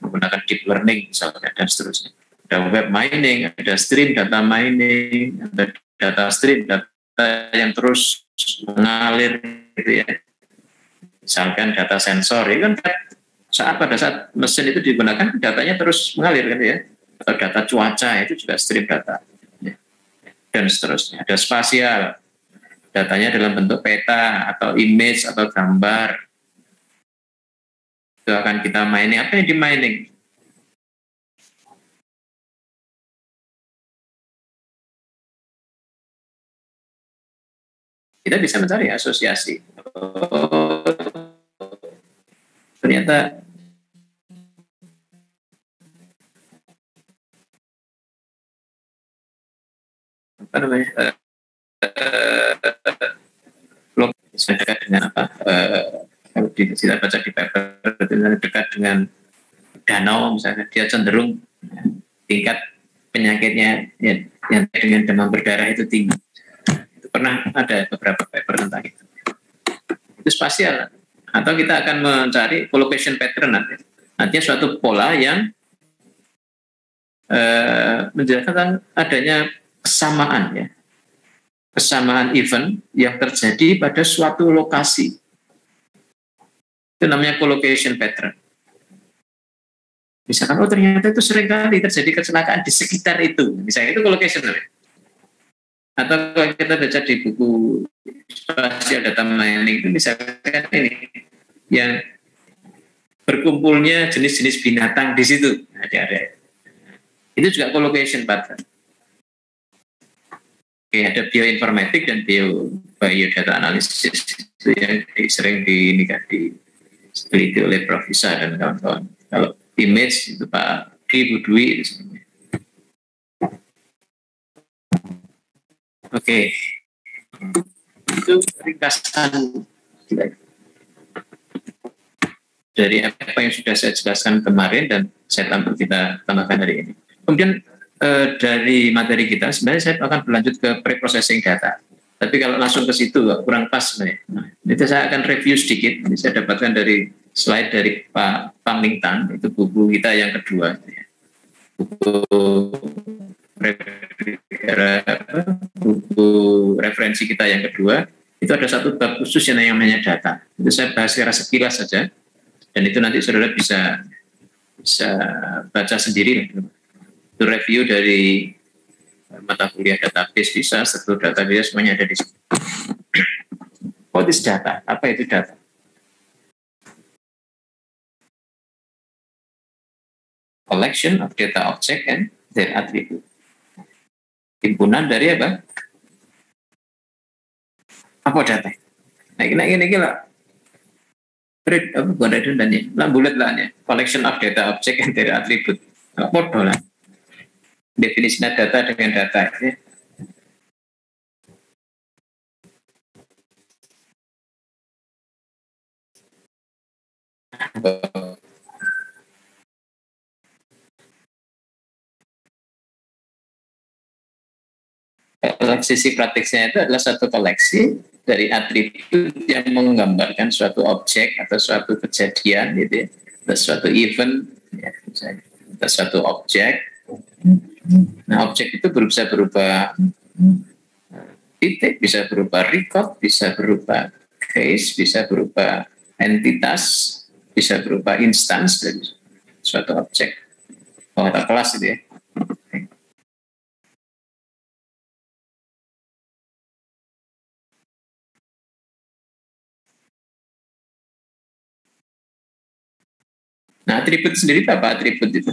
menggunakan deep learning misalnya dan seterusnya. Ada web mining, ada stream data mining, ada data stream data yang terus mengalir gitu ya. Misalkan data sensor, ya kan pada saat mesin itu digunakan datanya terus mengalir kan ya. Atau data cuaca itu juga stream data dan seterusnya. Ada spasial, datanya dalam bentuk peta atau image atau gambar. Itu akan kita mining. Apa yang di mining? Kita bisa mencari asosiasi. Ternyata apa namanya? Dekat dengan apa? Kalau kita baca di paper, dekat dengan danau misalnya, dia cenderung tingkat penyakitnya yang dengan demam berdarah itu tinggi. Itu pernah ada beberapa paper tentang itu. Itu spasial. Atau kita akan mencari collocation pattern nanti. Nantinya suatu pola yang menjelaskan tentang adanya kesamaan ya. Kesamaan event yang terjadi pada suatu lokasi. Itu namanya collocation pattern. Misalkan, oh ternyata itu sering kali terjadi kecelakaan di sekitar itu. Misalnya itu collocation. Atau kalau kita baca di buku spatial data mining itu misalkan ini, yang berkumpulnya jenis-jenis binatang di situ. Nah, ada. Itu juga collocation pattern. Oke, ada bioinformatik dan biodata analisis itu yang sering diteliti oleh Prof. Isa dan kawan-kawan. Kalau image itu Pak Di Budwi itu sebenarnya. Oke, itu ringkasan dari apa yang sudah saya jelaskan kemarin dan kita tambahkan hari ini. Kemudian dari materi kita, sebenarnya saya akan berlanjut ke pre-processing data. Tapi kalau langsung ke situ kurang pas sebenarnya. Nah, itu saya akan review sedikit. Ini saya dapatkan dari slide dari Pak Pang Ling Tan, itu buku kita yang kedua. Buku referensi kita yang kedua, itu ada satu bab khusus yang namanya data. Itu saya bahas secara sekilas saja, dan itu nanti saudara bisa baca sendiri. Itu review dari mata kuliah database bisa, struktur data bisa, semuanya ada di sini. What is data? Apa itu data? Collection of data object and their attribute. Himpunan dari apa? Apa data? Nah, ini lah. Bukan redundannya, lah bulat lah ya. Collection of data object and their attribute. Apa lah? Definisi data dengan data ya. Sisi praktiknya itu adalah satu koleksi dari atribut yang menggambarkan suatu objek atau suatu kejadian, gitu ya, atau suatu event, ya, atau suatu objek. Nah, objek itu bisa berupa titik, bisa berupa record, bisa berupa case, bisa berupa entitas, bisa berupa instance dari suatu objek atau kelas, gitu ya. Nah, atribut sendiri apa atribut itu?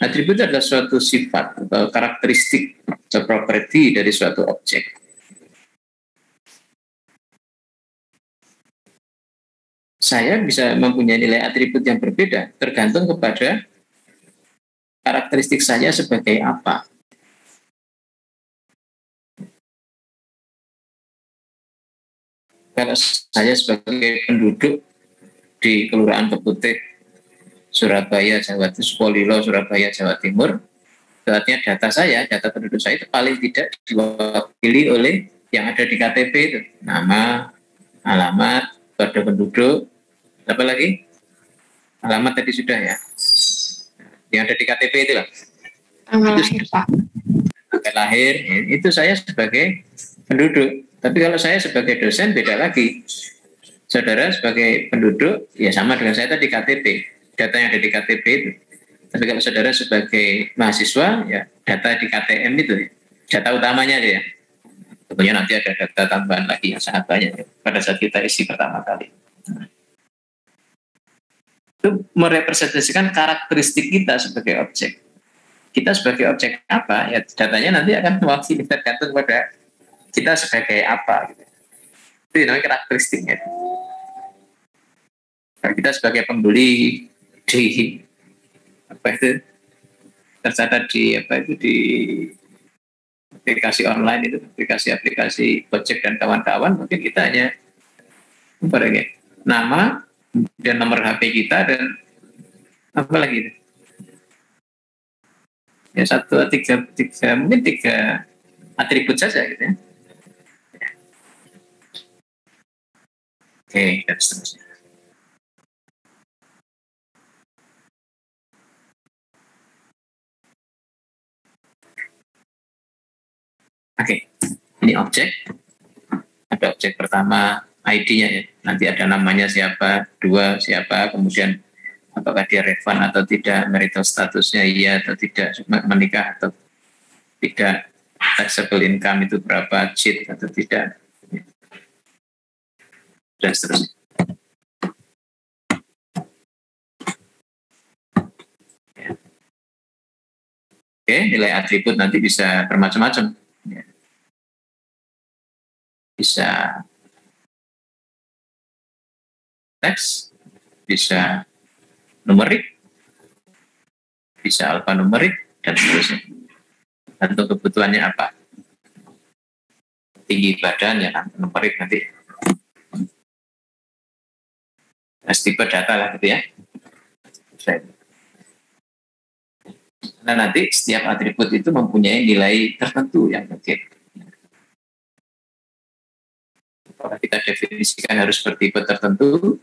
Atribut adalah suatu sifat atau karakteristik atau properti dari suatu objek. Saya bisa mempunyai nilai atribut yang berbeda tergantung kepada karakteristik saya sebagai apa. Kalau saya sebagai penduduk di Kelurahan Keputih, Surabaya, Jawa Timur, Sukolilo, Surabaya, Jawa Timur, artinya data saya, data penduduk saya itu paling tidak diwakili oleh yang ada di KTP itu. Nama, alamat, kode penduduk, apa lagi? Alamat tadi sudah ya. Yang ada di KTP itu lah. Tanggal lahir, Pak. Tanggal lahir, itu saya sebagai penduduk. Tapi kalau saya sebagai dosen beda lagi. Saudara sebagai penduduk, ya sama dengan saya tadi KTP. Data yang ada di KTP itu. Tapi kalau saudara sebagai mahasiswa, ya data di KTM itu, data utamanya dia. Tentunya nanti ada data tambahan lagi yang sangat banyak ya, pada saat kita isi pertama kali. Itu merepresentasikan karakteristik kita sebagai objek. Kita sebagai objek apa? Ya datanya nanti akan mewakili tergantung pada kita sebagai apa. Gitu. Itu namanya karakteristiknya. Nah, kita sebagai pembeli di apa itu tercatat di apa itu di aplikasi online itu, aplikasi Gojek dan kawan-kawan, mungkin kita hanya nama dan nomor HP kita dan apa lagi itu? Ya mungkin tiga atribut saja gitu ya. Oke, dan seterusnya. Oke, ini objek. Ada objek pertama ID-nya ya. Nanti ada namanya siapa, dua siapa, kemudian apakah dia relevan atau tidak, marital statusnya iya atau tidak, menikah atau tidak, taxable income itu berapa, cheat atau tidak, dan seterusnya. Oke, nilai atribut nanti bisa bermacam-macam. Bisa teks, bisa numerik, bisa alfanumerik, dan seterusnya. Tentu kebutuhannya apa. Tinggi badan, ya kan, numerik nanti. Tipe data lah gitu ya. Nah nanti setiap atribut itu mempunyai nilai tertentu yang mungkin. Kalau kita definisikan harus bertipe tertentu,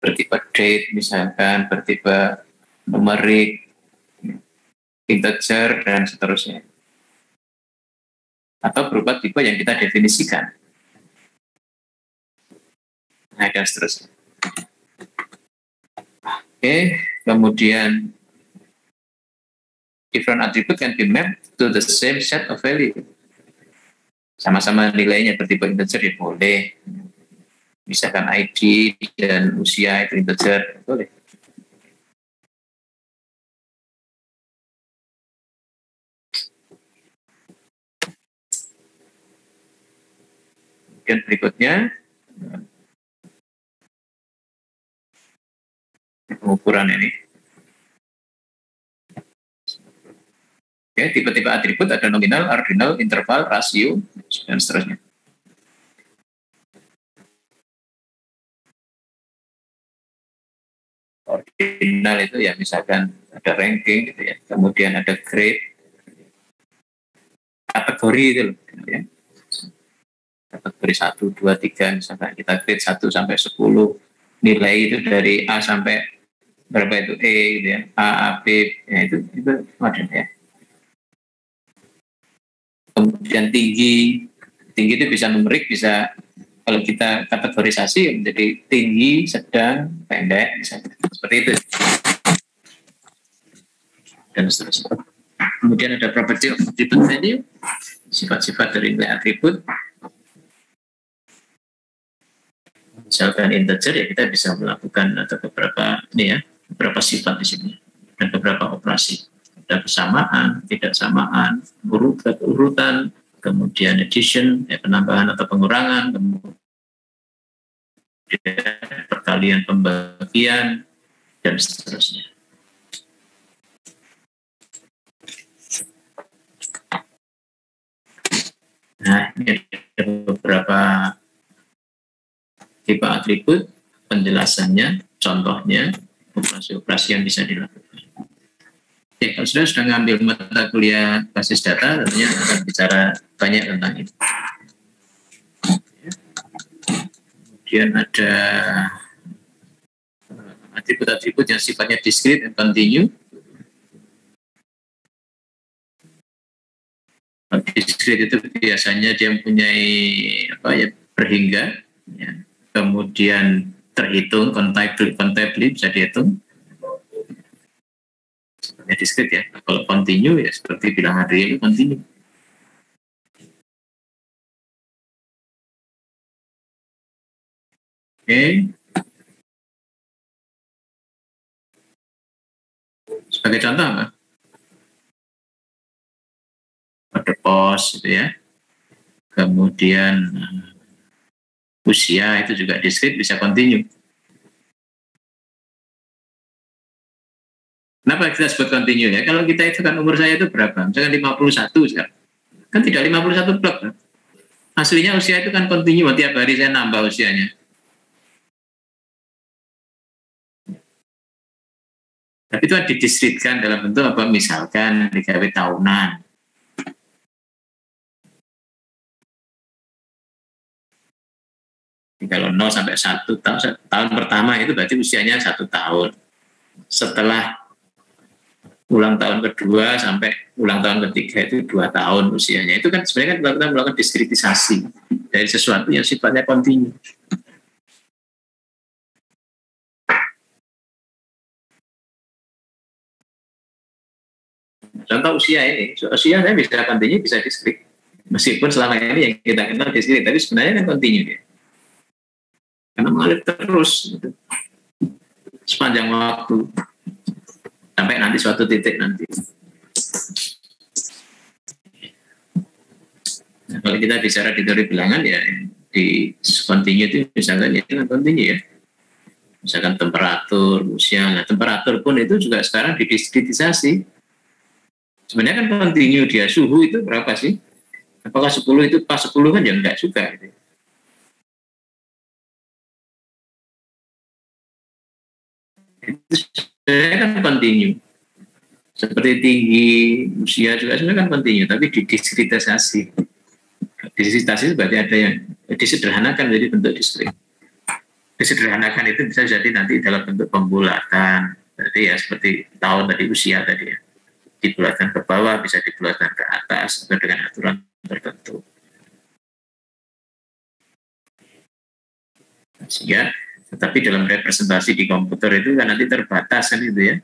bertipe date misalkan, bertipe numerik, integer, dan seterusnya. Atau berupa tipe yang kita definisikan. Nah, dan seterusnya. Oke, kemudian different attribute can be mapped to the same set of value. Sama-sama nilainya bertipe integer ya boleh. Misalkan ID dan usia itu integer, boleh. Kemudian berikutnya, pengukuran ini. Oke, tipe-tipe atribut ada nominal, ordinal, interval, rasio, dan seterusnya. Ordinal itu ya misalkan ada ranking gitu ya, kemudian ada grade, kategori itu loh, ya. Kategori 1, 2, 3, misalkan kita grade 1 sampai 10, nilai itu dari A sampai berapa itu E gitu ya, A, B, ya itu macam ya. Kemudian tinggi itu bisa numerik, bisa kalau kita kategorisasi menjadi tinggi, sedang, pendek, misalnya. Seperti itu. Dan seterusnya. Kemudian ada property of attribute value, sifat-sifat dari nilai atribut. Misalkan integer ya kita bisa melakukan atau beberapa sifat di sini dan beberapa operasi. Ada kesamaan, tidak samaan, urutan, kemudian addition, ya, penambahan atau pengurangan, kemudian perkalian, pembagian, dan seterusnya. Nah, ini ada beberapa tipe atribut, penjelasannya, contohnya, operasi-operasi yang bisa dilakukan. Oke, kalau sudah ngambil mata kuliah basis data, tentunya akan bicara banyak tentang itu. Kemudian ada atribut-atribut yang sifatnya discrete and continue. Discrete itu biasanya dia mempunyai berhingga, ya. Kemudian terhitung, countably bisa dihitung. Ya, discrete ya. Kalau continue ya seperti bilangan real continue. Oke. Sebagai contoh apa? Pada pos gitu ya. Kemudian usia itu juga discrete bisa continue. Kenapa kita sebut continue ya? Kalau kita itu kan umur saya itu berapa? Misalkan 51 sekarang. Kan tidak 51 blok kan? Aslinya usia itu kan continue, tiap hari saya nambah usianya. Tapi itu didiscretkan dalam bentuk apa? Misalkan digawe tahunan. Kalau 0 sampai 1 tahun pertama itu berarti usianya 1 tahun. Setelah ulang tahun kedua sampai ulang tahun ketiga itu 2 tahun usianya. Itu kan sebenarnya kan kita melakukan diskretisasi dari sesuatu yang sifatnya kontinu. Contoh usia ini, usia saya bisa continue, bisa discrete. Meskipun selama ini yang kita kenal discrete, tapi sebenarnya kan continue dia. Karena mengalir terus gitu, sepanjang waktu sampai nanti suatu titik nanti. Nah, kalau kita bicara di teori bilangan ya di continue itu misalkan ya continue ya. Misalkan temperatur, usia. Nah, temperatur pun itu juga sekarang didiskretisasi. Sebenarnya kan continue dia, suhu itu berapa sih? Apakah 10 itu pas 10 kan ya enggak juga. Gitu. Itu sebenarnya kan continue. Seperti tinggi, usia juga sebenarnya kan continue, tapi didiskretisasi. Didiskretisasi berarti ada yang disederhanakan menjadi bentuk diskret. Disederhanakan itu bisa jadi nanti dalam bentuk pembulatan. Jadi ya seperti tahun tadi, usia tadi ya. Dibulatkan ke bawah, bisa dibulatkan ke atas, atau dengan aturan tertentu. Sehingga, tetapi dalam representasi di komputer itu kan nanti terbatas kan itu ya.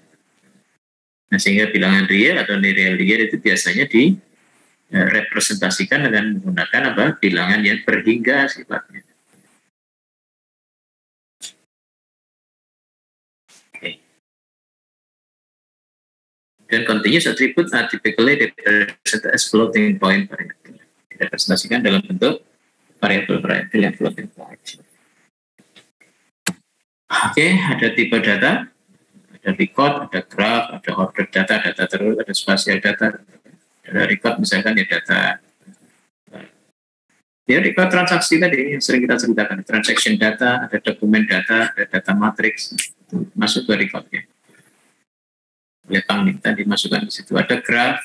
Nah, sehingga bilangan real atau nilai real itu biasanya direpresentasikan dengan menggunakan apa? Bilangan yang berhingga sifatnya. Dan continuous attribute are typically represented as floating point variable. Direpresentasikan dalam bentuk variabel yang floating point. Oke, ada tipe data, ada record, ada graph, ada order data, data terus, ada spatial data. Ada record misalkan ya data, ya record transaksi tadi yang sering kita ceritakan, transaction data, ada dokumen data, ada data matrix, itu masuk ke recordnya. Oleh Pang tadi dimasukkan di situ. Ada graph.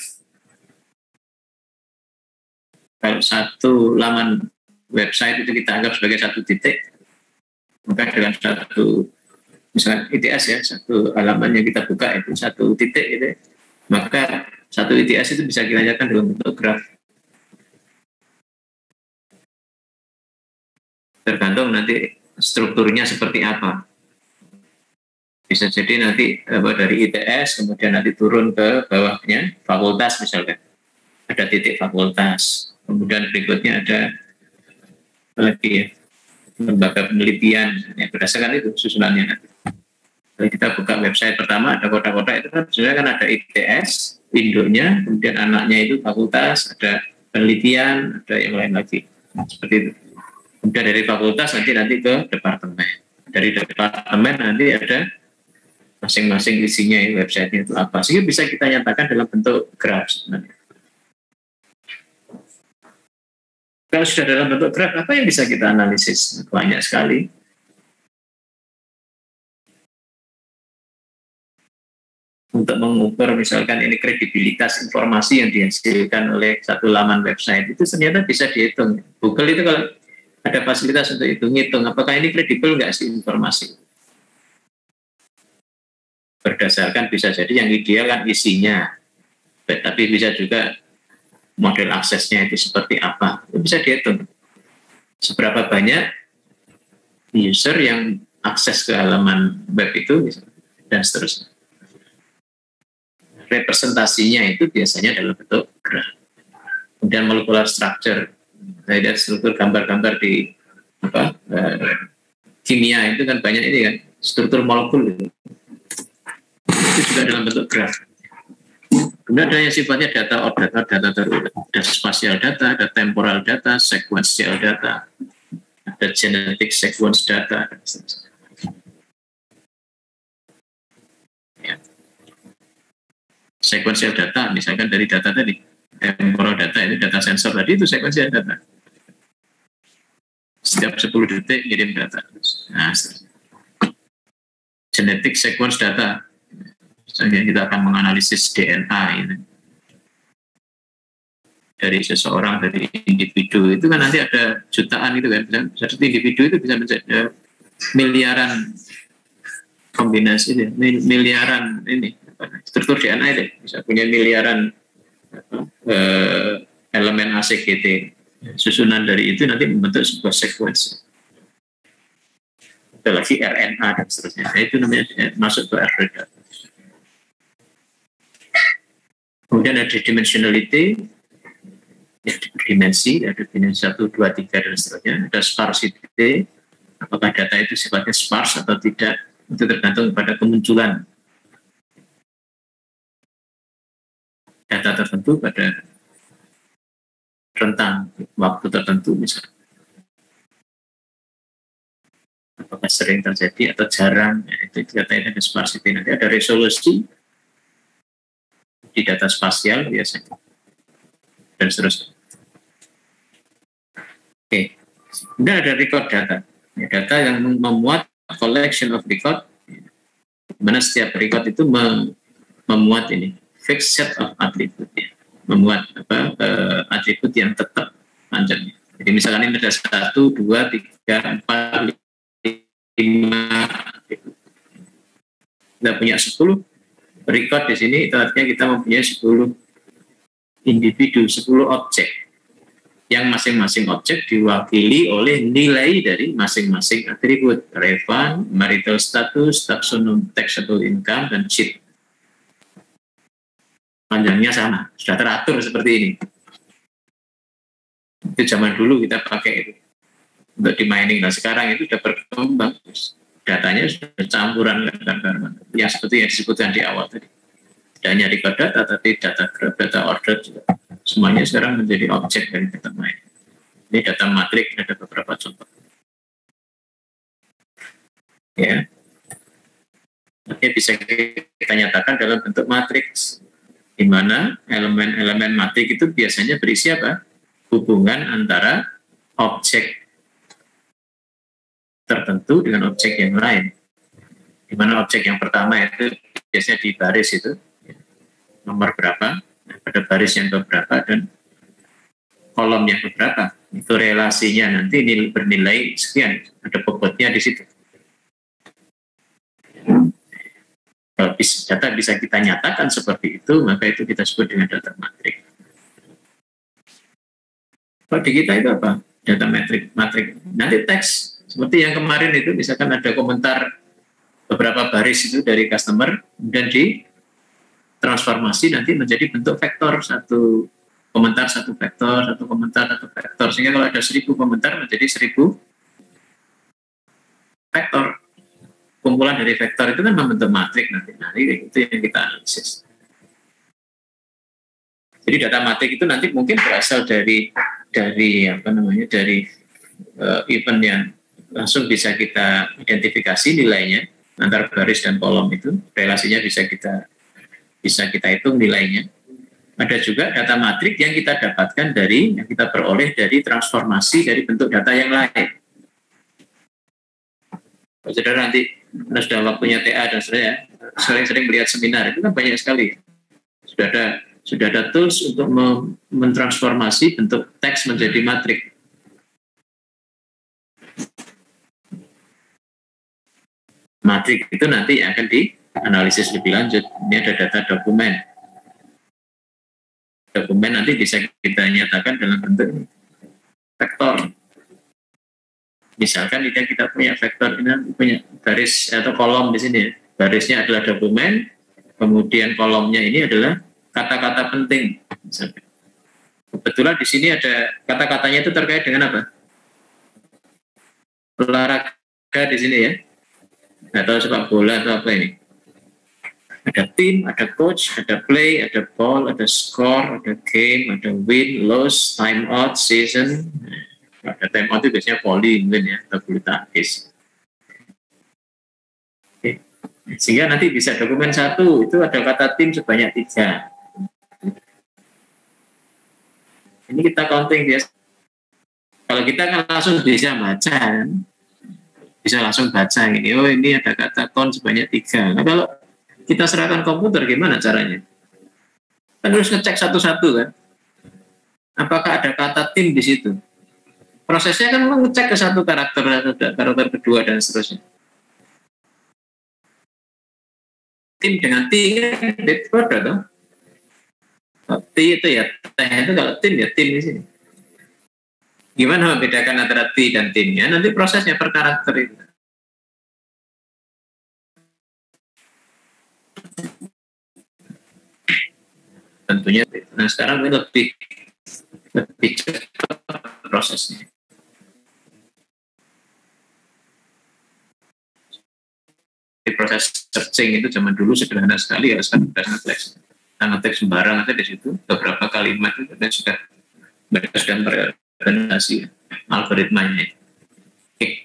Kalau satu laman website itu kita anggap sebagai satu titik, maka dengan satu misalkan ITS ya, satu halaman yang kita buka itu satu titik gitu, maka satu ITS itu bisa kita nyatakan dalam bentuk graph. Tergantung nanti strukturnya seperti apa. Bisa jadi nanti dari ITS kemudian nanti turun ke bawahnya fakultas misalkan, ada titik fakultas, kemudian berikutnya ada lagi ya, lembaga penelitian yang berdasarkan itu susunannya nanti. Kalau kita buka website pertama ada kotak-kotak itu kan sebenarnya kan ada ITS induknya, kemudian anaknya itu fakultas, ada penelitian, ada yang lain lagi seperti itu. Kemudian dari fakultas nanti ke departemen, dari departemen nanti ada masing-masing isinya website-nya itu apa, sehingga bisa kita nyatakan dalam bentuk graf sebenarnya. Kalau sudah dalam bentuk graf, apa yang bisa kita analisis? Banyak sekali. Untuk mengukur misalkan ini kredibilitas informasi yang dihasilkan oleh satu laman website, itu ternyata bisa dihitung. Google itu kalau ada fasilitas untuk hitung apakah ini kredibel nggak sih informasi. Berdasarkan bisa jadi yang ideal kan isinya, tapi bisa juga model aksesnya itu seperti apa, itu bisa dihitung seberapa banyak user yang akses ke halaman web itu dan seterusnya. Representasinya itu biasanya dalam bentuk graf. Kemudian molecular structure, saya lihat struktur gambar-gambar di kimia itu kan banyak ini kan struktur molekul itu juga dalam bentuk graf. Kemudian ada yang sifatnya data terurai, ada spatial data, ada temporal data, sequential data, ada genetic sequence data. Ya. Sequential data, misalkan dari data tadi, temporal data itu data sensor tadi itu sequential data. Setiap 10 detik kirim data. Nah, genetic sequence data. Misalnya kita akan menganalisis DNA ini dari seseorang, dari individu itu kan nanti ada jutaan itu kan, satu individu itu bisa menjadi miliaran kombinasi ini, miliaran ini struktur DNA itu bisa punya miliaran elemen ACGT. Susunan dari itu nanti membentuk sebuah sequence. Ada lagi RNA dan seterusnya. Nah, itu namanya masuk ke RNA. Kemudian ada dimensionality, ya, dimensi, ada dimensi 1, 2, 3 dan seterusnya. Ada sparsity, apakah data itu sifatnya sparse atau tidak, itu tergantung pada kemunculan data tertentu pada rentang waktu tertentu misalnya. Apakah sering terjadi atau jarang, ya, itu katanya ada sparsity. Nanti ada resolusi di data spasial biasanya dan seterusnya. Oke, kemudian ada record data, ya, data yang memuat collection of record, mana setiap record itu memuat ini fixed set of attribute, ya, memuat atribut yang tetap panjangnya. Jadi misalkan ini ada 1, 2, 3, 4, 5 atribut. Kita punya 10 record di sini, itu artinya kita mempunyai 10 individu, 10 objek, yang masing-masing objek diwakili oleh nilai dari masing-masing atribut, relevant, marital status, taksonom, taxable income, dan cheat. Panjangnya sama, sudah teratur seperti ini. Itu zaman dulu kita pakai itu untuk di mining. Nah sekarang itu sudah berkembang, datanya sudah campuran yang seperti yang disebutkan di awal tadi. Tidak hanya record data, tapi data graph, data order juga. Semuanya sekarang menjadi objek dari data mining. Ini data matrik, ada beberapa contoh. Ya, oke, bisa kita nyatakan dalam bentuk matriks, di mana elemen-elemen matrik itu biasanya berisi apa? Hubungan antara objek tertentu dengan objek yang lain. Di mana objek yang pertama itu biasanya di baris itu nomor berapa, pada baris yang beberapa dan kolom yang beberapa. Itu relasinya nanti bernilai sekian, ada bobotnya di situ. Kalau data bisa kita nyatakan seperti itu, maka itu kita sebut dengan data matrik. Kalau di kita itu apa? Data matrik. Nanti teks, seperti yang kemarin itu, misalkan ada komentar beberapa baris itu dari customer, kemudian ditransformasi nanti menjadi bentuk vektor, satu komentar, satu vektor, satu komentar, satu vektor. Sehingga kalau ada 1000 komentar menjadi 1000 vektor. Kumpulan dari vektor itu kan membentuk matrik nanti. Nah, itu yang kita analisis. Jadi data matrik itu nanti mungkin berasal dari event yang langsung bisa kita identifikasi nilainya antara baris dan kolom itu, relasinya bisa kita hitung nilainya. Ada juga data matrik yang kita dapatkan yang kita peroleh dari transformasi dari bentuk data yang lain. Saudara nanti sudah waktunya TA dan saya sering melihat seminar itu kan banyak sekali. Sudah ada tools untuk mentransformasi bentuk teks menjadi matrik. Matrik itu nanti akan dianalisis lebih lanjut. Ini ada data dokumen. Dokumen nanti bisa kita nyatakan dalam bentuk vektor. Misalkan kita punya vektor, ini punya baris atau kolom di sini. Barisnya adalah dokumen, kemudian kolomnya ini adalah kata-kata penting. Misalkan. Kebetulan di sini ada kata-katanya itu terkait dengan apa? Olahraga di sini ya. Nggak tahu sepak bola atau apa ini. Ada tim, ada coach, ada play, ada ball, ada score, ada game, ada win, loss, time out, season. Ada time out itu biasanya volley mungkin ya, atau bulu tangkis. Oke. Sehingga nanti bisa dokumen 1 itu ada kata tim sebanyak 3. Ini kita counting biasa. Kalau kita kan langsung bisa baca, bisa langsung baca ini. Oh ini ada kata kon sebanyak 3. Nah, kalau kita serahkan komputer gimana caranya? Kan harus ngecek satu-satu kan. Apakah ada kata tim di situ? Prosesnya kan mengecek ke satu karakter kedua dan seterusnya. Tim dengan T kan beda dong. T itu ya teh itu kalau tim ya tim di sini. Gimana membedakan antara T dan timnya? Nanti prosesnya per karakter itu. tentunya. Nah sekarang ini lebih cepat prosesnya. Proses searching itu zaman dulu sederhana sekali, ya sekarang sudah ngetik sembarang aja di situ, beberapa kalimat itu dan mereka sudah merealisasi algoritmanya.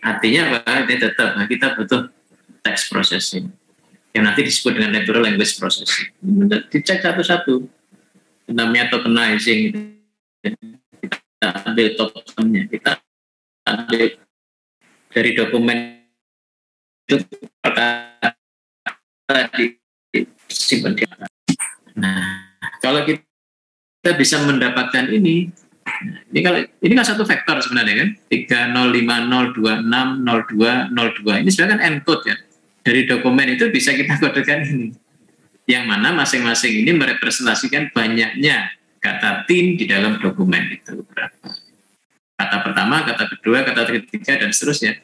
Artinya apa? Ini tetap kita butuh text processing yang nanti disebut dengan natural language processing. Dicek satu-satu, namanya tokenizing. Kita ambil tokennya, kita ambil dari dokumen itu disimpan di. Nah, kalau kita bisa mendapatkan ini kan satu vektor sebenarnya kan, 3050260202. Ini sebenarnya kan encode ya. Dari dokumen itu bisa kita kodekan ini. Yang mana masing-masing ini merepresentasikan banyaknya kata tin di dalam dokumen itu. Kata pertama, kata kedua, kata ketiga, dan seterusnya.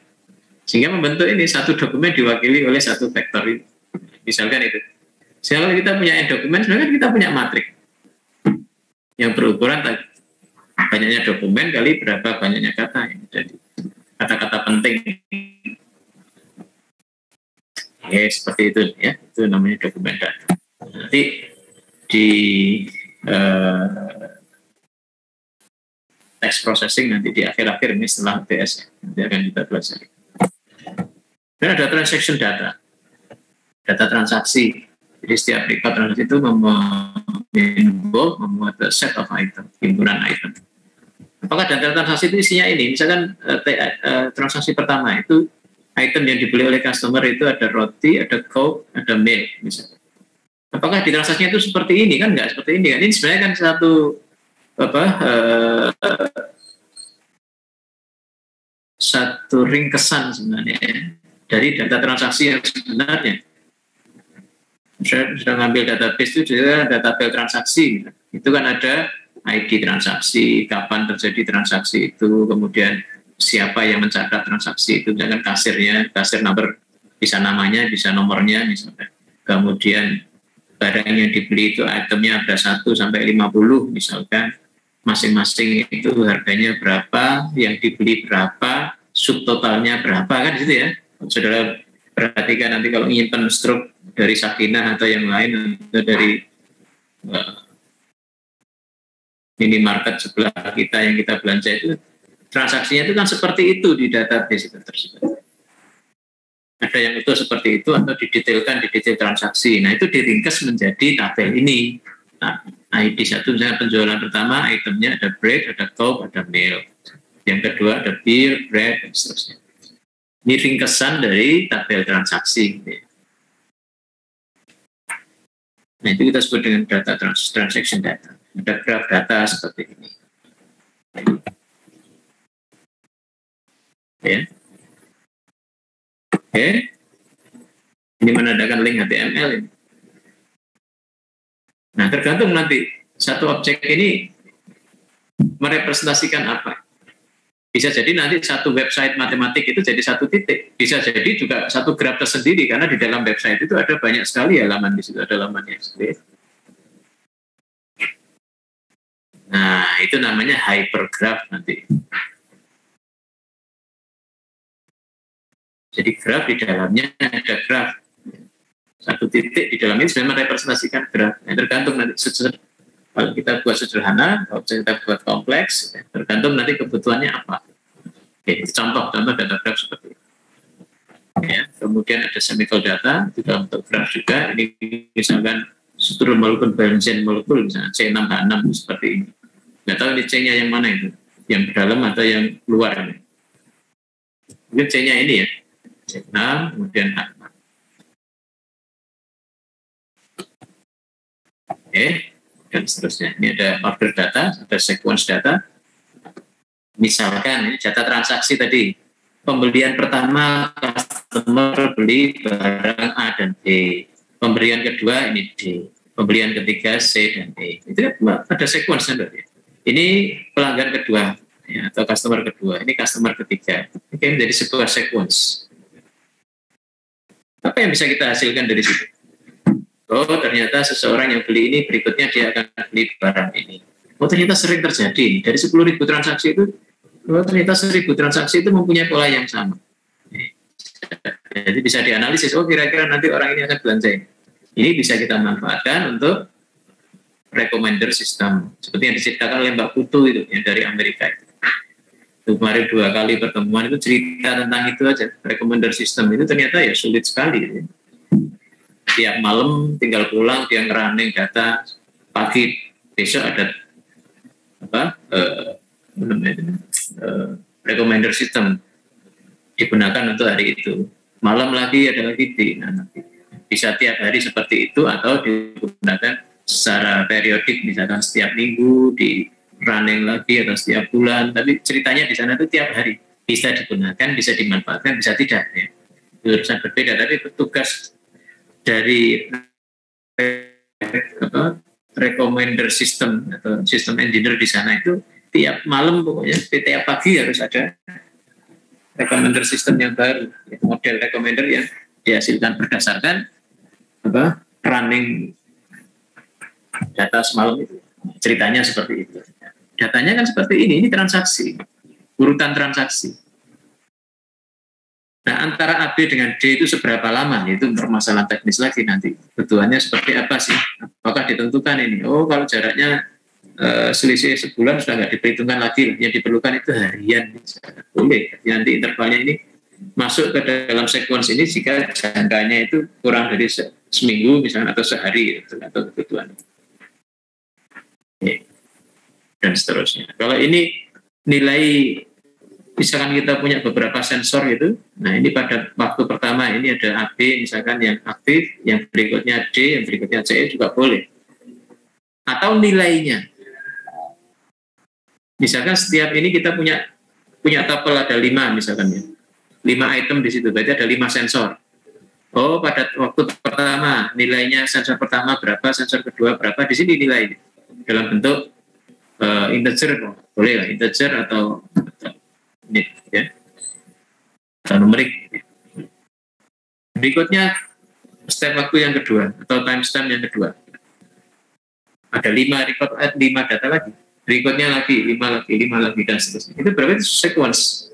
Sehingga membentuk ini satu dokumen diwakili oleh satu vektor itu. Misalkan itu. Kalau kita punya dokumen, sebenarnya kita punya matrik yang berukuran banyaknya dokumen kali berapa banyaknya kata yang jadi kata-kata penting. Seperti itu ya, itu namanya dokumen data. Nanti di text processing nanti di akhir-akhir ini setelah TS nanti akan kita pelajari. Dan ada transaction data transaksi. Jadi setiap record transaksi itu membuat set of item, himpunan item. Apakah data transaksi itu isinya ini? Misalkan transaksi pertama itu item yang dibeli oleh customer itu ada roti, ada coke, ada milk misalnya. Apakah di transaksinya itu seperti ini? Kan nggak seperti ini kan? Ini sebenarnya kan satu ringkesan sebenarnya dari data transaksi yang sebenarnya. Saya sudah ngambil database itu juga ada tabel transaksi. Itu kan ada ID transaksi, kapan terjadi transaksi itu, kemudian siapa yang mencatat transaksi itu, misalkan kasirnya, kasir number, bisa namanya, bisa nomornya misalkan. Kemudian barang yang dibeli itu itemnya ada 1 sampai 50 misalkan. Masing-masing itu harganya berapa, yang dibeli berapa, subtotalnya berapa, kan di situ ya. Saudara perhatikan nanti kalau nyimpen struk dari Sakinah atau yang lain, atau dari minimarket sebelah kita yang kita belanja itu, transaksinya itu kan seperti itu di database itu tersebut. Ada yang utuh seperti itu atau didetailkan di detail transaksi. Nah itu diringkas menjadi tabel ini. Nah, ID 1 misalnya penjualan pertama, itemnya ada bread, ada coke, ada milk. Yang kedua ada beer, bread, dan seterusnya. Ini ringkesan dari tabel transaksi. Nah itu kita sebut dengan data transaction data. Ada graf data seperti ini. Ya. Oke. Ini menandakan link HTML ini. Nah tergantung nanti satu objek ini merepresentasikan apa. Bisa jadi nanti satu website matematik itu jadi satu titik. Bisa jadi juga satu graf tersendiri karena di dalam website itu ada banyak sekali halaman, di situ ada halamannya sendiri. Nah, itu namanya hypergraph nanti. Jadi graf di dalamnya ada graf. Satu titik di dalamnya sudah merepresentasikan graf. Nah, tergantung nanti kalau kita buat sederhana, kalau kita buat kompleks, tergantung nanti kebutuhannya apa. Oke, contoh data graf seperti ini. Ya, kemudian ada chemical data di dalam bentuk graf juga. Ini misalkan struktur molekul benzen molekul misalnya C6H6 seperti ini. Nggak tahu ini C-nya yang mana itu, yang dalam atau yang luar ini. Mungkin C-nya ini ya, C6 kemudian H6. Oke, dan seterusnya. Ini ada order data, ada sequence data. Misalkan ini data transaksi tadi, pembelian pertama customer beli barang A dan B, pembelian kedua ini D, pembelian ketiga C dan E. Itu ada sequence nanti. Ini pelanggan kedua ya, atau customer kedua, ini customer ketiga. Oke, menjadi sebuah sequence. Apa yang bisa kita hasilkan dari situ? Oh, ternyata seseorang yang beli ini berikutnya dia akan beli barang ini. Oh, ternyata sering terjadi. Dari 10.000 transaksi itu, oh, ternyata 1.000 transaksi itu mempunyai pola yang sama. Jadi bisa dianalisis, oh kira-kira nanti orang ini akan belanja ini. Ini bisa kita manfaatkan untuk recommender system. Seperti yang diciptakan oleh Mbak Putu itu, yang dari Amerika itu. Kemarin 2 kali pertemuan itu cerita tentang itu aja. Recommender system itu ternyata ya sulit sekali. Gitu. Tiap malam tinggal pulang, dia ngerunning data, pagi besok ada recommender system digunakan untuk hari itu. Malam lagi ada lagi nanti. Bisa tiap hari seperti itu atau digunakan secara periodik, misalkan setiap minggu di running lagi atau setiap bulan. Tapi ceritanya di sana itu tiap hari bisa digunakan, bisa dimanfaatkan, bisa tidak. Ya. Itu urusan berbeda. Tapi tugas dari recommender system atau system engineer di sana itu tiap malam pokoknya tiap pagi harus ada recommender system yang baru, model recommender yang dihasilkan berdasarkan running data semalam itu. Ceritanya seperti itu. Datanya kan seperti ini transaksi, urutan transaksi. Nah, antara A, B dengan D itu seberapa lama? Itu permasalahan teknis lagi nanti. Kebutuhannya seperti apa sih? Apakah ditentukan ini? Oh, kalau jaraknya selisih sebulan sudah nggak diperhitungkan lagi. Yang diperlukan itu harian. Boleh. Nanti intervalnya ini masuk ke dalam sekuens ini jika jangkanya itu kurang dari seminggu misalnya atau sehari atau kebutuhan. Dan seterusnya. Kalau ini nilai, misalkan kita punya beberapa sensor gitu, nah ini pada waktu pertama ini ada AB misalkan yang aktif, yang berikutnya D, yang berikutnya C juga boleh. Atau nilainya. Misalkan setiap ini kita punya tabel ada 5 misalkan ya. 5 item di situ, berarti ada 5 sensor. Oh, pada waktu pertama nilainya sensor pertama berapa, sensor kedua berapa, di sini nilai dalam bentuk integer, boleh lah integer atau ini ya, atau numerik. Berikutnya step waktu yang kedua atau timestamp yang kedua. Ada 5 record, 5 data lagi. Berikutnya lagi 5 lagi dan seterusnya. Itu berarti sequence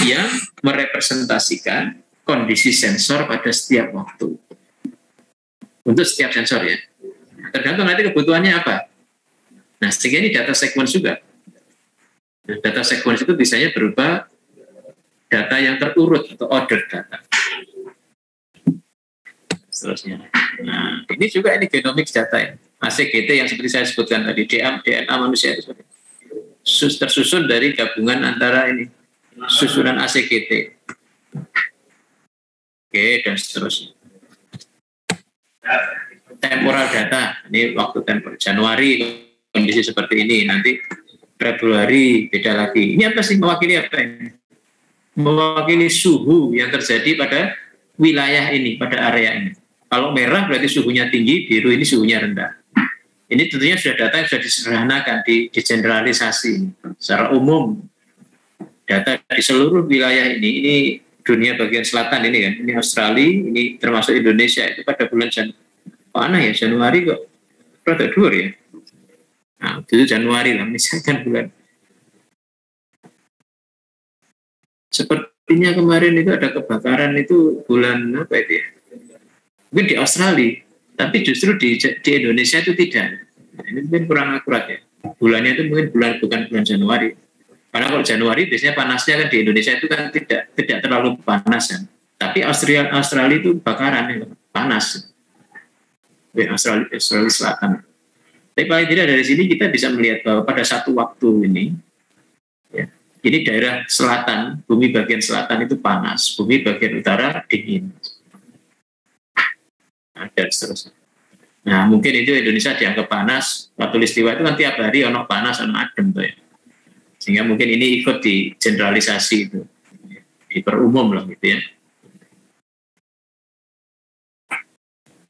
yang merepresentasikan kondisi sensor pada setiap waktu. Untuk setiap sensor ya. Tergantung nanti kebutuhannya apa. Nah, sehingga ini data sequence juga. Nah, data sequence itu biasanya berupa data yang terurut atau order data. Seterusnya. Nah, ini juga ini genomics data ya. ACGT yang seperti saya sebutkan tadi, DNA manusia itu tersusun dari gabungan antara ini susunan ACGT. Oke, dan seterusnya. Temporal data, ini waktu temporal Januari kondisi seperti ini, nanti Februari beda lagi. Ini apa sih, mewakili apa ini? Mewakili suhu yang terjadi pada wilayah ini, pada area ini. Kalau merah berarti suhunya tinggi, biru ini suhunya rendah. Ini tentunya sudah data yang sudah disederhanakan, digeneralisasi secara umum. Data di seluruh wilayah ini dunia bagian selatan ini kan, ini Australia, ini termasuk Indonesia, itu pada bulan Januari kok rada dhuwur ya. Nah, itu Januari lah, misalkan bulan. Sepertinya kemarin itu ada kebakaran itu bulan apa itu ya? Mungkin di Australia, tapi justru di Indonesia itu tidak. Nah, ini mungkin kurang akurat ya. Bulannya itu mungkin bukan bulan Januari. Karena kalau Januari biasanya panasnya kan di Indonesia itu kan tidak terlalu panas kan. Tapi Australia itu bakaran ya, panas. Di Australia Selatan. Tapi paling tidak dari sini kita bisa melihat bahwa pada satu waktu ini, ya, ini daerah selatan, bumi bagian selatan itu panas, bumi bagian utara dingin. Nah, dan seterusnya. Nah, mungkin itu Indonesia dianggap panas, khatulistiwa itu kan tiap hari ono panas, ono adem tuh ya. Sehingga mungkin ini ikut di generalisasi itu, diperumum lah gitu ya.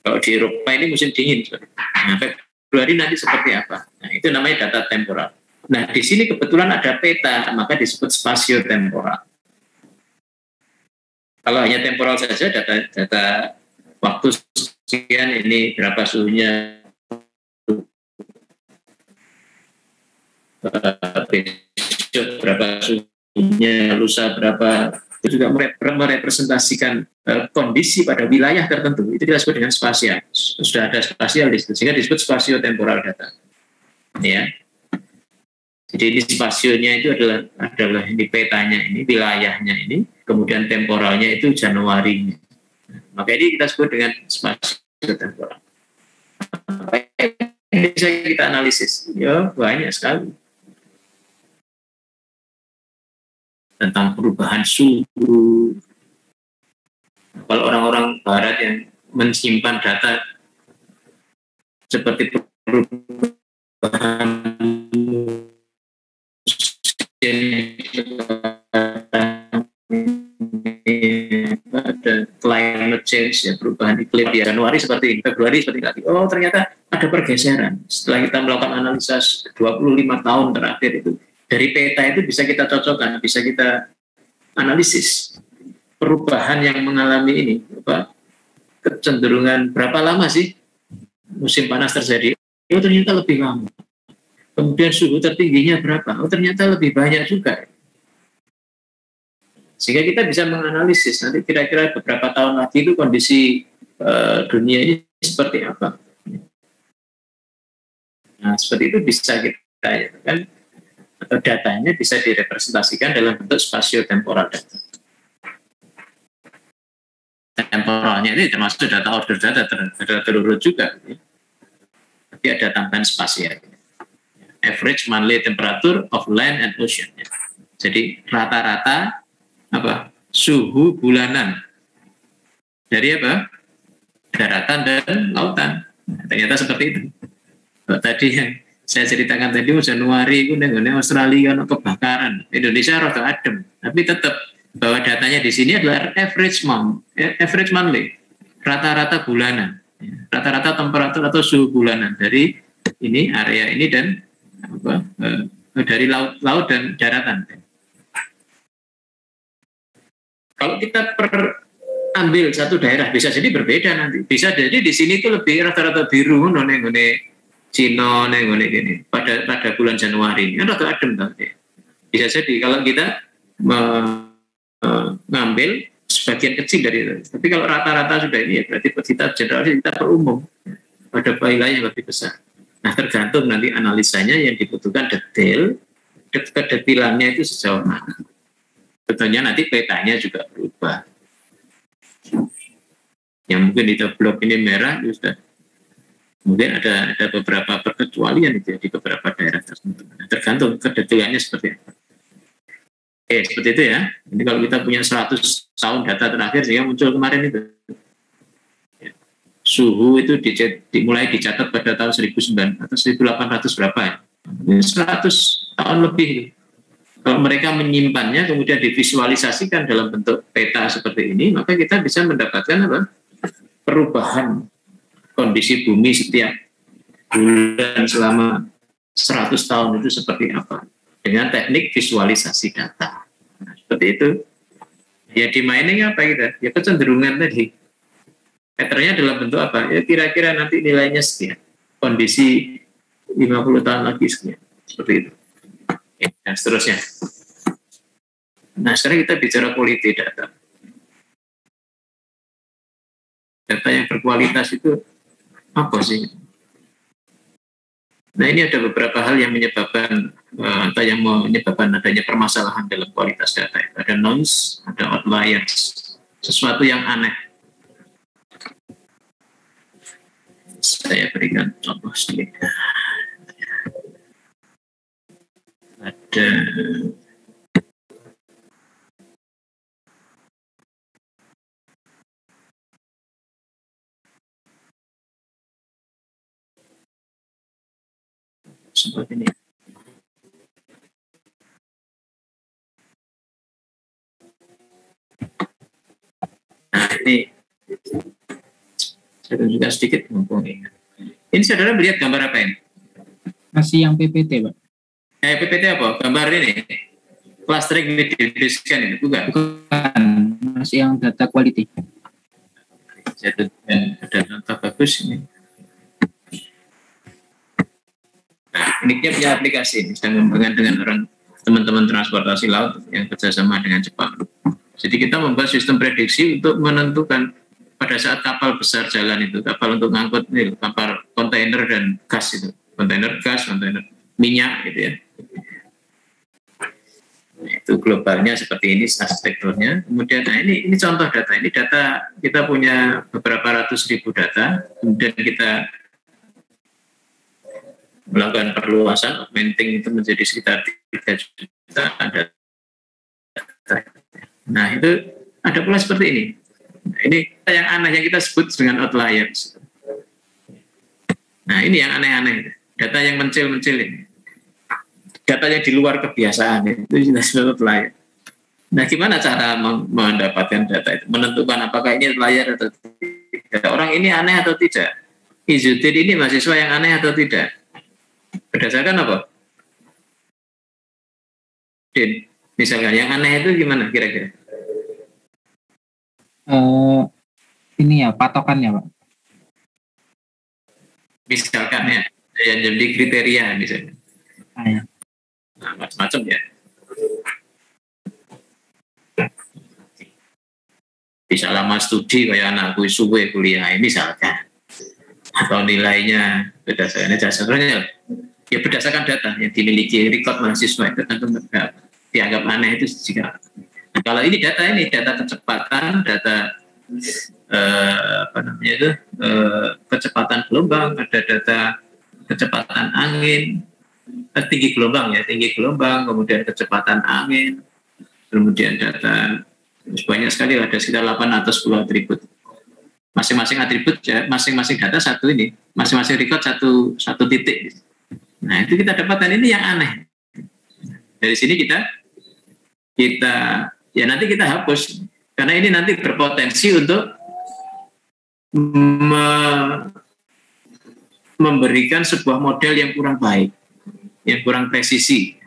Kalau di Eropa ini musim dingin. Nah, Februari nanti seperti apa? Nah, itu namanya data temporal. Nah, di sini kebetulan ada peta, maka disebut spasio-temporal. Kalau hanya temporal saja, data waktu sekian, ini berapa suhunya, besok berapa suhunya, lusa berapa. Itu juga merepresentasikan kondisi pada wilayah tertentu. Itu kita sebut dengan spasial. Sudah ada spasial di situ, sehingga disebut spasio-temporal data. Ya. Jadi ini spasionya itu adalah ini petanya, ini wilayahnya ini, kemudian temporalnya itu Januari. Maka ini kita sebut dengan spasio-temporal. Bisa kita analisis, ya banyak sekali tentang perubahan suhu. Kalau orang-orang Barat yang menyimpan data seperti perubahan ada climate change, ya, perubahan iklim di Januari seperti ini, Februari seperti tadi. Oh, ternyata ada pergeseran. Setelah kita melakukan analisa 25 tahun terakhir itu, dari peta itu bisa kita cocokkan, bisa kita analisis perubahan yang mengalami ini, kecenderungan berapa lama sih musim panas terjadi. Oh, ternyata lebih lama. Kemudian suhu tertingginya berapa? Oh, ternyata lebih banyak juga. Sehingga kita bisa menganalisis nanti kira-kira beberapa tahun lagi itu kondisi dunia ini seperti apa. Nah, seperti itu bisa kita kan, atau datanya bisa direpresentasikan dalam bentuk spasio-temporal data. Temporalnya ini termasuk data order data terurut juga. Tapi ada tambahan spasial. Average monthly temperature of land and ocean. Jadi rata-rata suhu bulanan dari daratan dan lautan. Ternyata seperti itu. Tadi yang saya ceritakan tadi Januari itu dengan Australia kan kebakaran, Indonesia rada adem, tapi tetap bahwa datanya di sini adalah average monthly, rata-rata bulanan, rata-rata temperatur atau suhu bulanan dari ini area ini dan dari laut dan daratan. Kalau kita ambil satu daerah bisa jadi berbeda nanti. Bisa jadi di sini itu lebih rata-rata biru none Cina none gini pada bulan Januari ini rata adem tadi. Bisa jadi kalau kita mengambil sebagian kecil dari itu. Tapi kalau rata-rata sudah ini ya berarti kita generasi kita per umum pada wilayah yang lebih besar. Nah, tergantung nanti analisanya yang dibutuhkan detail, kedetilannya itu sejauh mana. Tentunya nanti petanya juga berubah. Yang mungkin di blok ini merah, itu sudah mungkin ada beberapa perkecualian itu di beberapa daerah tertentu. Tergantung kedetilannya seperti apa. Seperti itu ya. Jadi kalau kita punya 100 tahun data terakhir sehingga muncul kemarin itu. Suhu itu dimulai dicatat pada tahun 1900 atau 1800 berapa ya? 100 tahun lebih. Kalau mereka menyimpannya kemudian divisualisasikan dalam bentuk peta seperti ini, maka kita bisa mendapatkan perubahan kondisi bumi setiap bulan selama 100 tahun itu seperti apa dengan teknik visualisasi data. Nah, seperti itu. Ya di mining apa kita? Ya kecenderungan tadi. Patternnya dalam bentuk apa? Ya kira-kira nanti nilainya sekian. Kondisi 50 tahun lagi sekian. Seperti itu. Dan seterusnya. Nah, sekarang kita bicara quality data. Data yang berkualitas itu apa sih? Nah, ini ada beberapa hal yang menyebabkan atau yang menyebabkan adanya permasalahan dalam kualitas data. Ada noise, ada outliers, sesuatu yang aneh. Saya berikan contoh sedikit. Ada seperti ini. Nah, ini saya tunjukkan sedikit mumpung ini. Ini saudara melihat gambar apa ini? Masih yang PPT, Pak. PPT apa? Gambar ini? Clustering ini dideskripsikan ini? Bukan? Bukan, masih yang data quality. Satu ada contoh bagus ini. Nah, uniknya punya aplikasi ini sedang mengembangkan dengan orang teman-teman transportasi laut yang kerjasama dengan Jepang. Jadi kita membuat sistem prediksi untuk menentukan pada saat kapal besar jalan itu, kapal untuk ngangkut ini, kapal kontainer dan gas itu, kontainer gas, kontainer minyak gitu ya. Nah, itu globalnya seperti ini arsitekturnya. Kemudian nah ini contoh data. Ini data kita punya beberapa ratus ribu data. Kemudian kita melakukan perluasan, augmenting itu menjadi sekitar 3 juta data. Nah itu ada pula seperti ini. Nah, ini yang aneh yang kita sebut dengan outliers. Nah ini yang aneh-aneh, data yang mencil-mencil ini. Data yang di luar kebiasaan itu kita sebut outlier. Nah gimana cara mendapatkan data itu? Menentukan apakah ini outlier atau tidak. Orang ini aneh atau tidak. Izzuddin ini mahasiswa yang aneh atau tidak. Berdasarkan apa? Din, misalnya yang aneh itu gimana kira-kira? Ini ya patokannya Pak. Misalkan ya, yang jadi kriteria misalnya. Ya. Nah, macam-macam ya. Bisa lama studi kayak anakku suwe kuliah ini misalkan. Atau nilainya berdasarkan sebenarnya ya berdasarkan data yang dimiliki record mahasiswa itu tentu dianggap aneh itu jika kalau ini data kecepatan, data kecepatan gelombang, ada data kecepatan angin, tinggi gelombang, kemudian kecepatan angin, kemudian data banyak sekali, ada sekitar 8 atau 10 atribut. Masing-masing atribut, ya, masing-masing data satu ini, masing-masing record satu titik. Nah itu kita dapatkan ini yang aneh. Dari sini kita ya nanti kita hapus karena ini nanti berpotensi untuk memberikan sebuah model yang kurang baik, yang kurang presisi,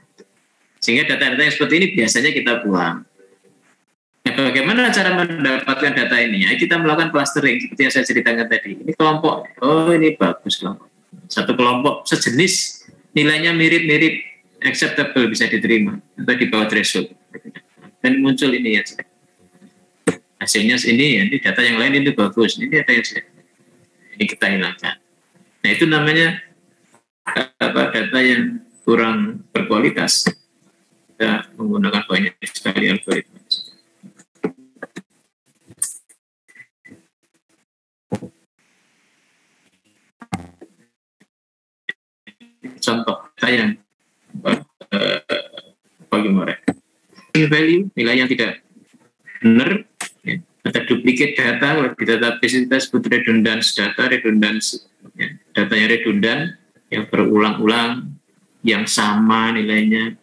sehingga data-data yang seperti ini biasanya kita buang. Nah, bagaimana cara mendapatkan data ini? Ya, kita melakukan clustering seperti yang saya ceritakan tadi. Ini kelompok, oh ini bagus kelompok. Satu kelompok sejenis, nilainya mirip-mirip, acceptable, bisa diterima atau di bawah threshold. Dan muncul ini ya. Hasilnya ini data yang lain itu bagus. Ini data yang ini kita hilangkan. Nah itu namanya data yang kurang berkualitas. Kita menggunakan banyak sekali algoritma. Contoh data yang bagaimana? Value, nilai yang tidak benar, ya. Ada duplicate data, kalau di database kita sebut redundance data, ya. Data yang redundan, yang berulang-ulang, yang sama nilainya.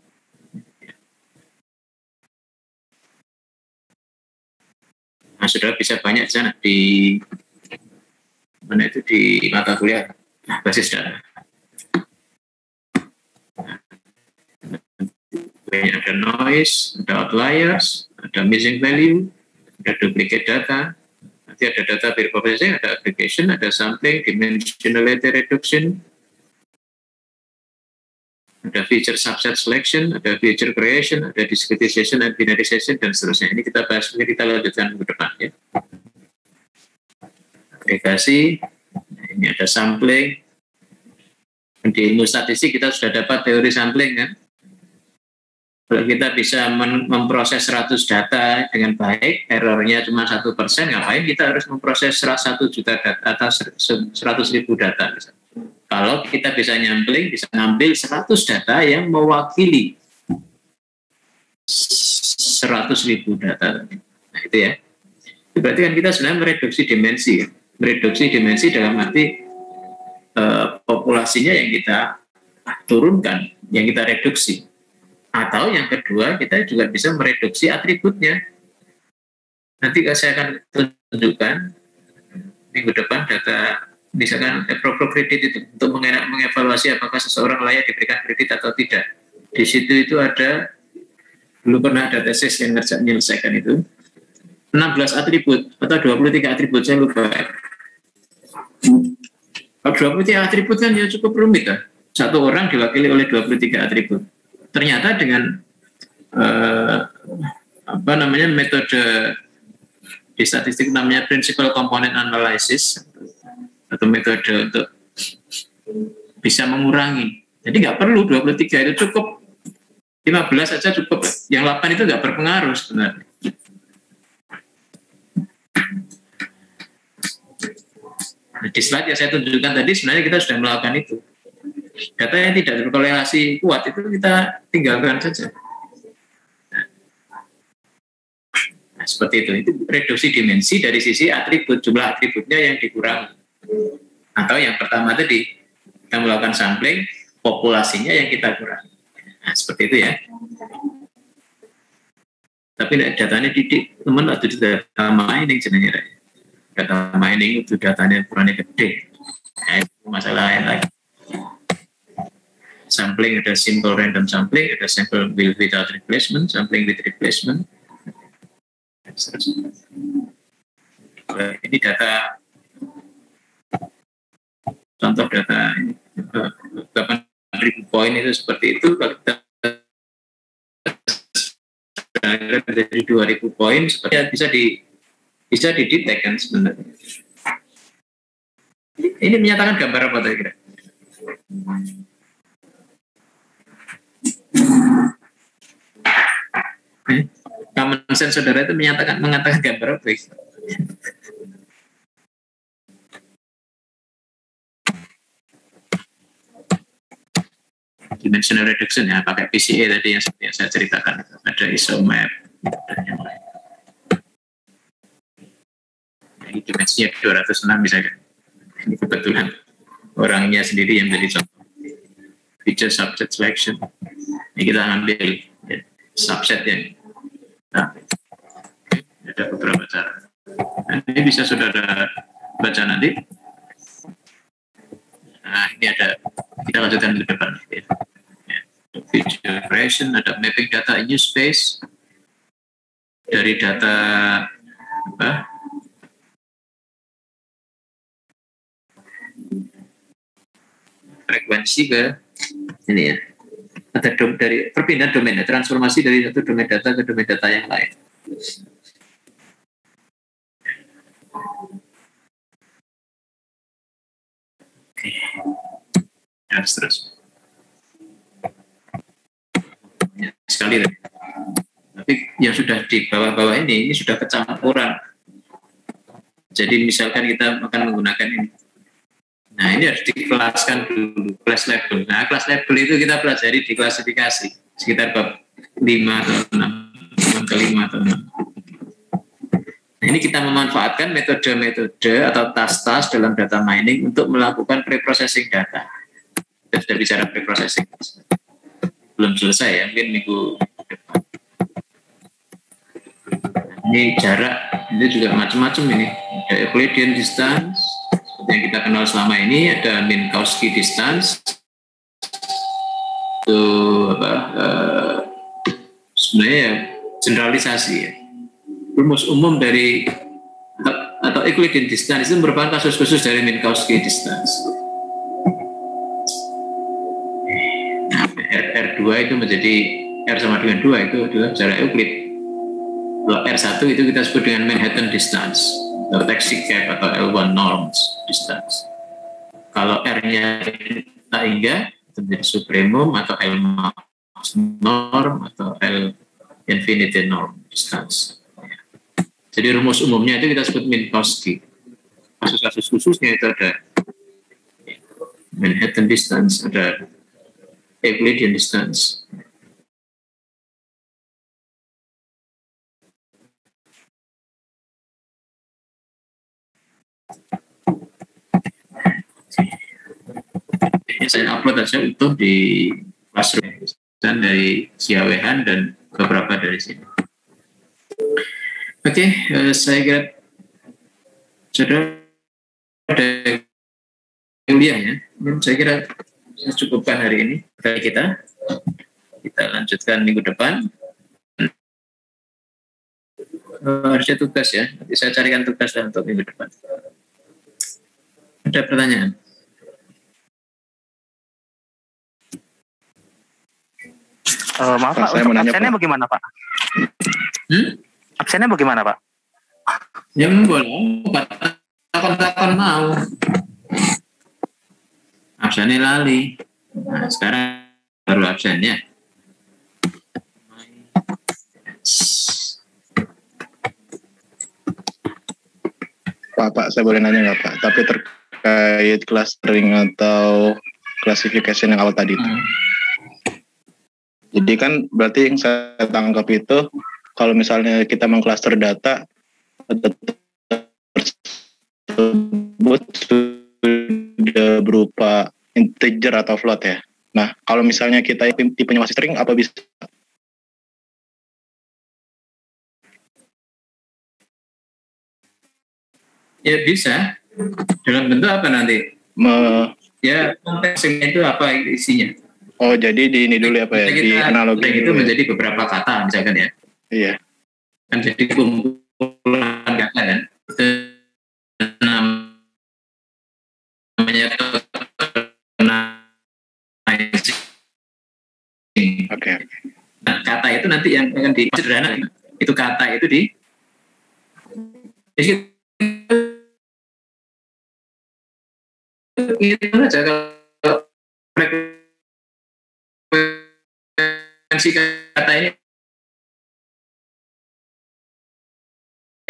Nah, saudara bisa banyak di sana di mana itu di mata kuliah basis data. Ada noise, ada outliers, ada missing value, ada duplicate data, nanti ada data preprocessing, ada aggregation, ada sampling, dimensionality reduction, ada feature subset selection, ada feature creation, ada discretization and binarization, dan seterusnya. Ini kita bahas, kita lanjutkan ke depan ya. Agregasi, ini ada sampling. Di ilmu statistik kita sudah dapat teori sampling kan. Kalau kita bisa memproses 100 data dengan baik, errornya cuma 1%, ngapain kita harus memproses 1 juta data atau 100.000 data? Misalnya. Kalau kita bisa nyampling, bisa ngambil 100 data yang mewakili 100.000 data. Nah itu ya. Itu berarti kan kita sebenarnya mereduksi dimensi. Mereduksi dimensi dalam arti populasinya yang kita turunkan, yang kita reduksi. Atau yang kedua, kita juga bisa mereduksi atributnya. Nanti saya akan tunjukkan minggu depan data, misalkan approval kredit itu untuk mengevaluasi apakah seseorang layak diberikan kredit atau tidak. Di situ itu ada, dulu pernah ada tesis yang menyelesaikan itu. 16 atribut atau 23 atribut, saya lupa. Kalau 23 atribut kan ya cukup rumit lah. Satu orang diwakili oleh 23 atribut. Ternyata dengan metode di statistik namanya principal component analysis atau metode untuk bisa mengurangi. Jadi nggak perlu 23, itu cukup 15 saja cukup. Yang 8 itu nggak berpengaruh sebenarnya. Nah, di slide yang saya tunjukkan tadi sebenarnya kita sudah melakukan itu. Data yang tidak berkorelasi kuat itu kita tinggalkan saja. Nah, seperti itu reduksi dimensi dari sisi atribut, jumlah atributnya yang dikurangi. Atau yang pertama tadi, kita melakukan sampling, populasinya yang kita kurangi. Nah, seperti itu ya. Tapi datanya didik, teman atau di data mining jenenge. Data mining itu datanya ukurannya gede. Nah, itu masalah lain lagi. Sampling ada simple random sampling, ada sample without replacement, sampling with replacement. Ini data, contoh data 8.000 poin itu seperti itu. Kalau kita dari 2.000 poin, sepertinya bisa didetek kan sebenarnya. Ini menyatakan gambar apa kira-kira? Common sense saudara itu mengatakan gambar apa? Dimensional reduction ya, pakai PCA tadi yang seperti yang saya ceritakan, ada isomap dan yang lain. Ini dimensinya 206 misalkan. Ini kebetulan orangnya sendiri yang menjadi contoh. Feature subset selection. Ini kita ambil ya, subset yang ada beberapa cara. Dan ini bisa saudara baca nanti. Nah, ini ada, kita lanjutkan ke depan. Ya. Feature creation, ada mapping data in use space dari data frekuensi ke ini ya, ada dari perpindahan domain, transformasi dari satu domain data ke domain data yang lain. Oke, dan seterusnya. Ya, sekali lagi. Tapi yang sudah di bawah-bawah ini sudah kecampuran. Jadi misalkan kita akan menggunakan ini. Nah, ini harus dikelaskan dulu, class label. Nah, class label itu kita pelajari di klasifikasi sekitar bab 5 atau 6, ke 5 atau 6. Nah, ini kita memanfaatkan metode-metode atau tas-tas dalam data mining untuk melakukan preprocessing data. Kita sudah bicara preprocessing. Belum selesai ya, mungkin minggu depan. Ini jarak, ini juga macam-macam ini. Ada Euclidean distance, yang kita kenal selama ini, ada Minkowski distance. Itu sebenarnya ya generalisasi ya. Rumus umum dari atau Euclidean distance itu merupakan kasus khusus dari Minkowski distance. R2 itu menjadi R sama dengan 2 itu adalah jarak Euclid. Kalau R1 itu kita sebut dengan Manhattan distance atau taxi cab atau L1 norms distance. Kalau R-nya tak hingga itu menjadi supremum atau L max norm atau L infinity norm distance. Jadi rumus umumnya itu kita sebut Minkowski. Kasus-kasus khususnya itu ada Manhattan distance, ada Euclidean distance. Ini saya upload aja utuh di Classroom dan dari Siawehan dan beberapa dari sini. Oke, saya kira sudah ada kuliah ya. Saya kira saya cukupkan hari ini kita lanjutkan minggu depan. harusnya tugas ya. Nanti saya carikan tugas untuk minggu depan. Ada pertanyaan? Maaf Pak, saya untuk menanya, absennya Pak. bagaimana Pak? Absennya bagaimana Pak? Ya boleh. Takon-takon mau. Absennya lali. Nah, sekarang baru absennya. Pak, saya boleh nanya nggak Pak? Tapi terkait clustering atau classification yang awal tadi itu. Jadi kan berarti yang saya tangkap itu kalau misalnya kita mengcluster data tersebut sudah berupa integer atau float ya. Nah, kalau misalnya kita tipenya masih string, apa bisa? Ya bisa. Dalam bentuk apa nanti? Ya konteksnya itu apa isinya? Oh, jadi di ini dulu ya Pak ya, di analogi itu menjadi beberapa kata misalkan ya. Iya. Kan jadi kumpulan kata kan. Itu namanya Oke. Nah, kata itu nanti yang akan disederhana itu kata itu di itu aja kalau frekuensi kata ini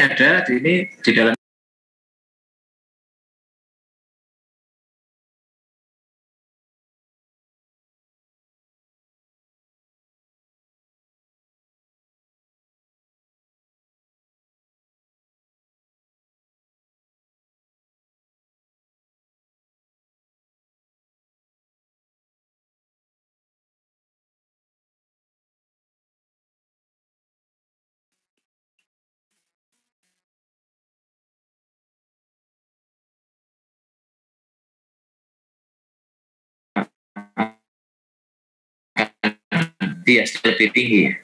ada di dalam dia lebih tinggi.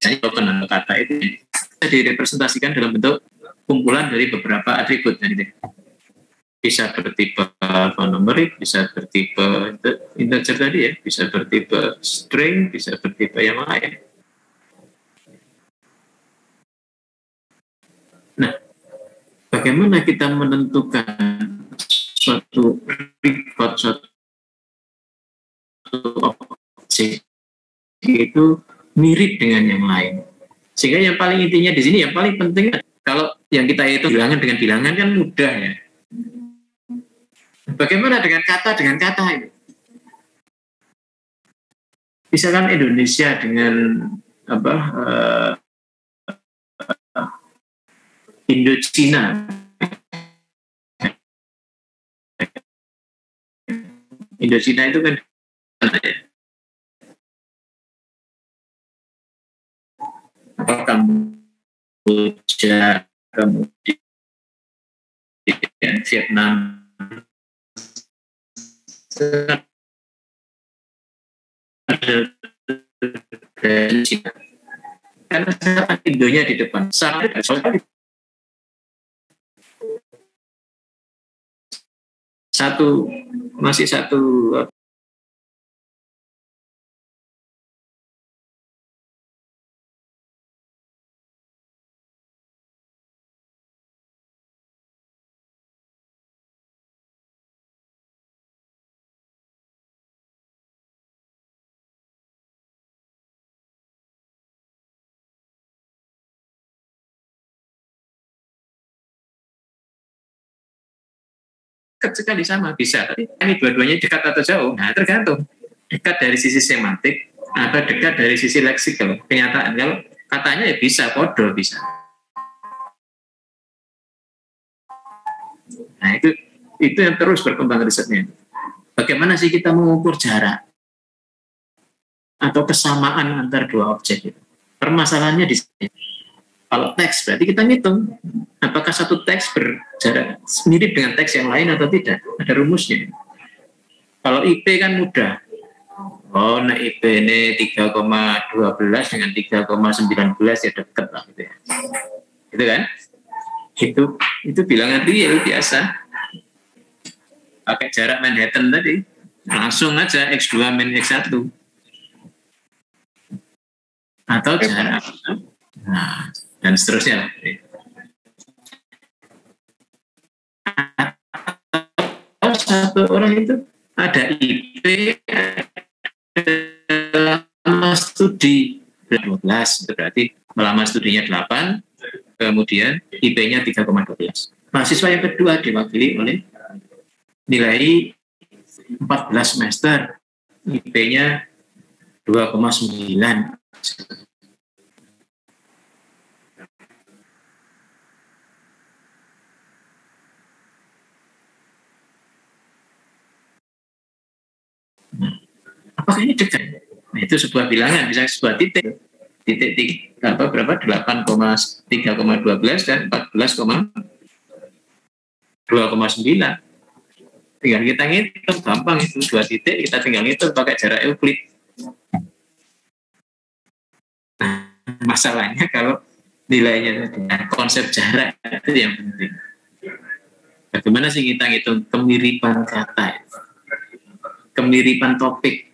Jadi token kata itu bisa direpresentasikan dalam bentuk kumpulan dari beberapa atribut. Jadi bisa bertipe numerik, bisa bertipe integer tadi ya, bisa bertipe string, bisa bertipe yang lain. Nah, bagaimana kita menentukan suatu record, suatu objek itu mirip dengan yang lain. Sehingga yang paling intinya di sini, yang paling penting, kalau yang kita itu bilangan dengan bilangan kan mudah ya. Bagaimana dengan kata itu? Misalkan Indonesia dengan Indochina. Indochina itu kan Kamboja, kemudian Vietnam, China. Karena Indonya di depan. Masih satu sekali sama bisa, tapi ini dua-duanya dekat atau jauh. Nah, tergantung dekat dari sisi semantik atau dekat dari sisi leksikal kenyataan. Kalau katanya ya bisa, podo bisa. Nah, itu yang terus berkembang risetnya. Bagaimana sih kita mengukur jarak atau kesamaan antar dua objek itu? Permasalahannya di sini. Kalau teks berarti kita ngitung apakah satu teks berjarak mirip dengan teks yang lain atau tidak. Ada rumusnya. Kalau IP kan mudah. Oh, nah IP ini 3,12 dengan 3,19 ya dekat lah gitu ya. Gitu kan? Itu bilangan real biasa. Pakai jarak Manhattan tadi. Langsung aja X2 min X1. Atau jarak. Nah, dan seterusnya. Atau satu orang itu ada IP, lama studi 12, itu berarti lama studinya 8, kemudian IP-nya 3,12. Mahasiswa yang kedua diwakili oleh nilai 14 semester, IP-nya 2,9. Apakah ini dekat? Nah, itu sebuah bilangan, misalnya sebuah titik berapa 8,3,12 dan 14,2,9. Tinggal kita ngitung, gampang itu dua titik, kita tinggal ngitung pakai jarak Euclid. Nah, masalahnya kalau nilainya konsep jarak itu yang penting. Bagaimana sih kita ngitung kemiripan kata, kemiripan topik,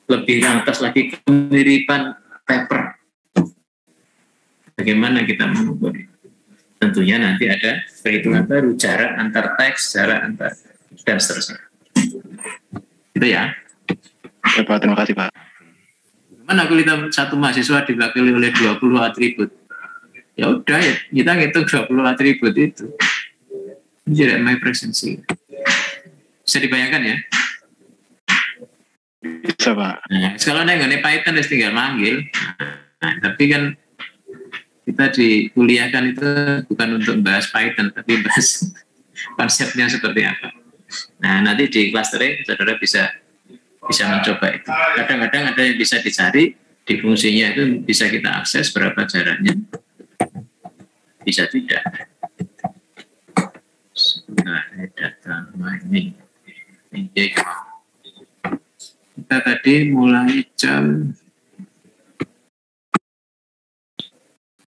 lebih atas lagi kemiripan paper. Bagaimana kita mengukur? Tentunya nanti ada perhitungan baru, jarak antar teks, jarak antar dan seterusnya. Itu ya. Ya Pak, terima kasih Pak. Gimana kalau kita satu mahasiswa diwakili oleh 20 atribut? Ya udah ya, kita ngitung 20 atribut itu. Ini jadi my presensi. Bisa dibayangkan ya? Bisa Pak. Nah, kalau nggak Python tinggal manggil. Nah, tapi kan kita dikuliahkan itu bukan untuk bahas Python, tapi bahas konsepnya seperti apa. Nah, nanti di clustering saudara bisa mencoba itu. Kadang-kadang ada yang bisa dicari di fungsinya itu bisa kita akses berapa jaraknya, bisa tidak. Nah, data mining. Kita tadi mulai jam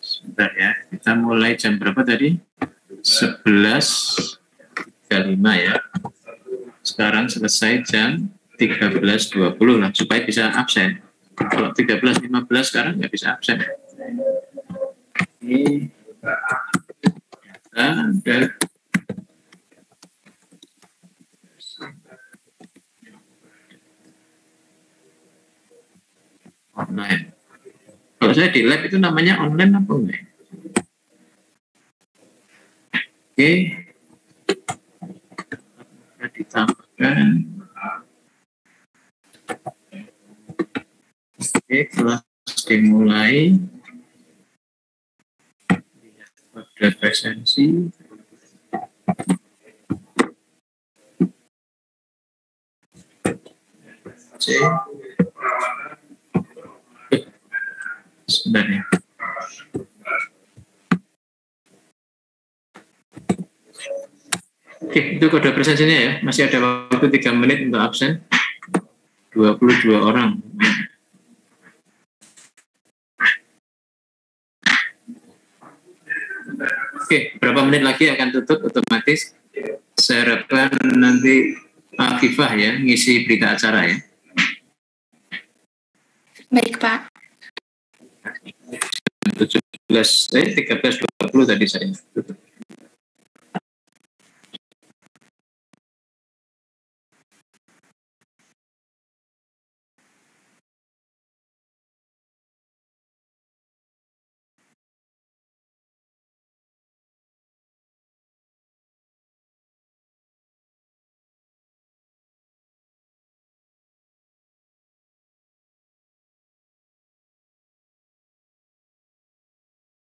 sebentar ya. Kita mulai jam berapa tadi? 11.35 ya. Sekarang selesai jam 13.20 lah supaya bisa absen. Kalau 13.15 sekarang nggak bisa absen. Ini ada online. Kalau saya di lab itu namanya online apa enggak? Oke. Kita ditambahkan. Oke, kelas dimulai. Pada presensi. Sebenarnya. Oke, itu kode presensinya ya. Masih ada waktu 3 menit untuk absen. 22 orang. Oke, berapa menit lagi akan tutup otomatis. Saya harapkan nanti Afifah ya, ngisi berita acara ya. Baik, Pak. 13.20 tadi saya tutup.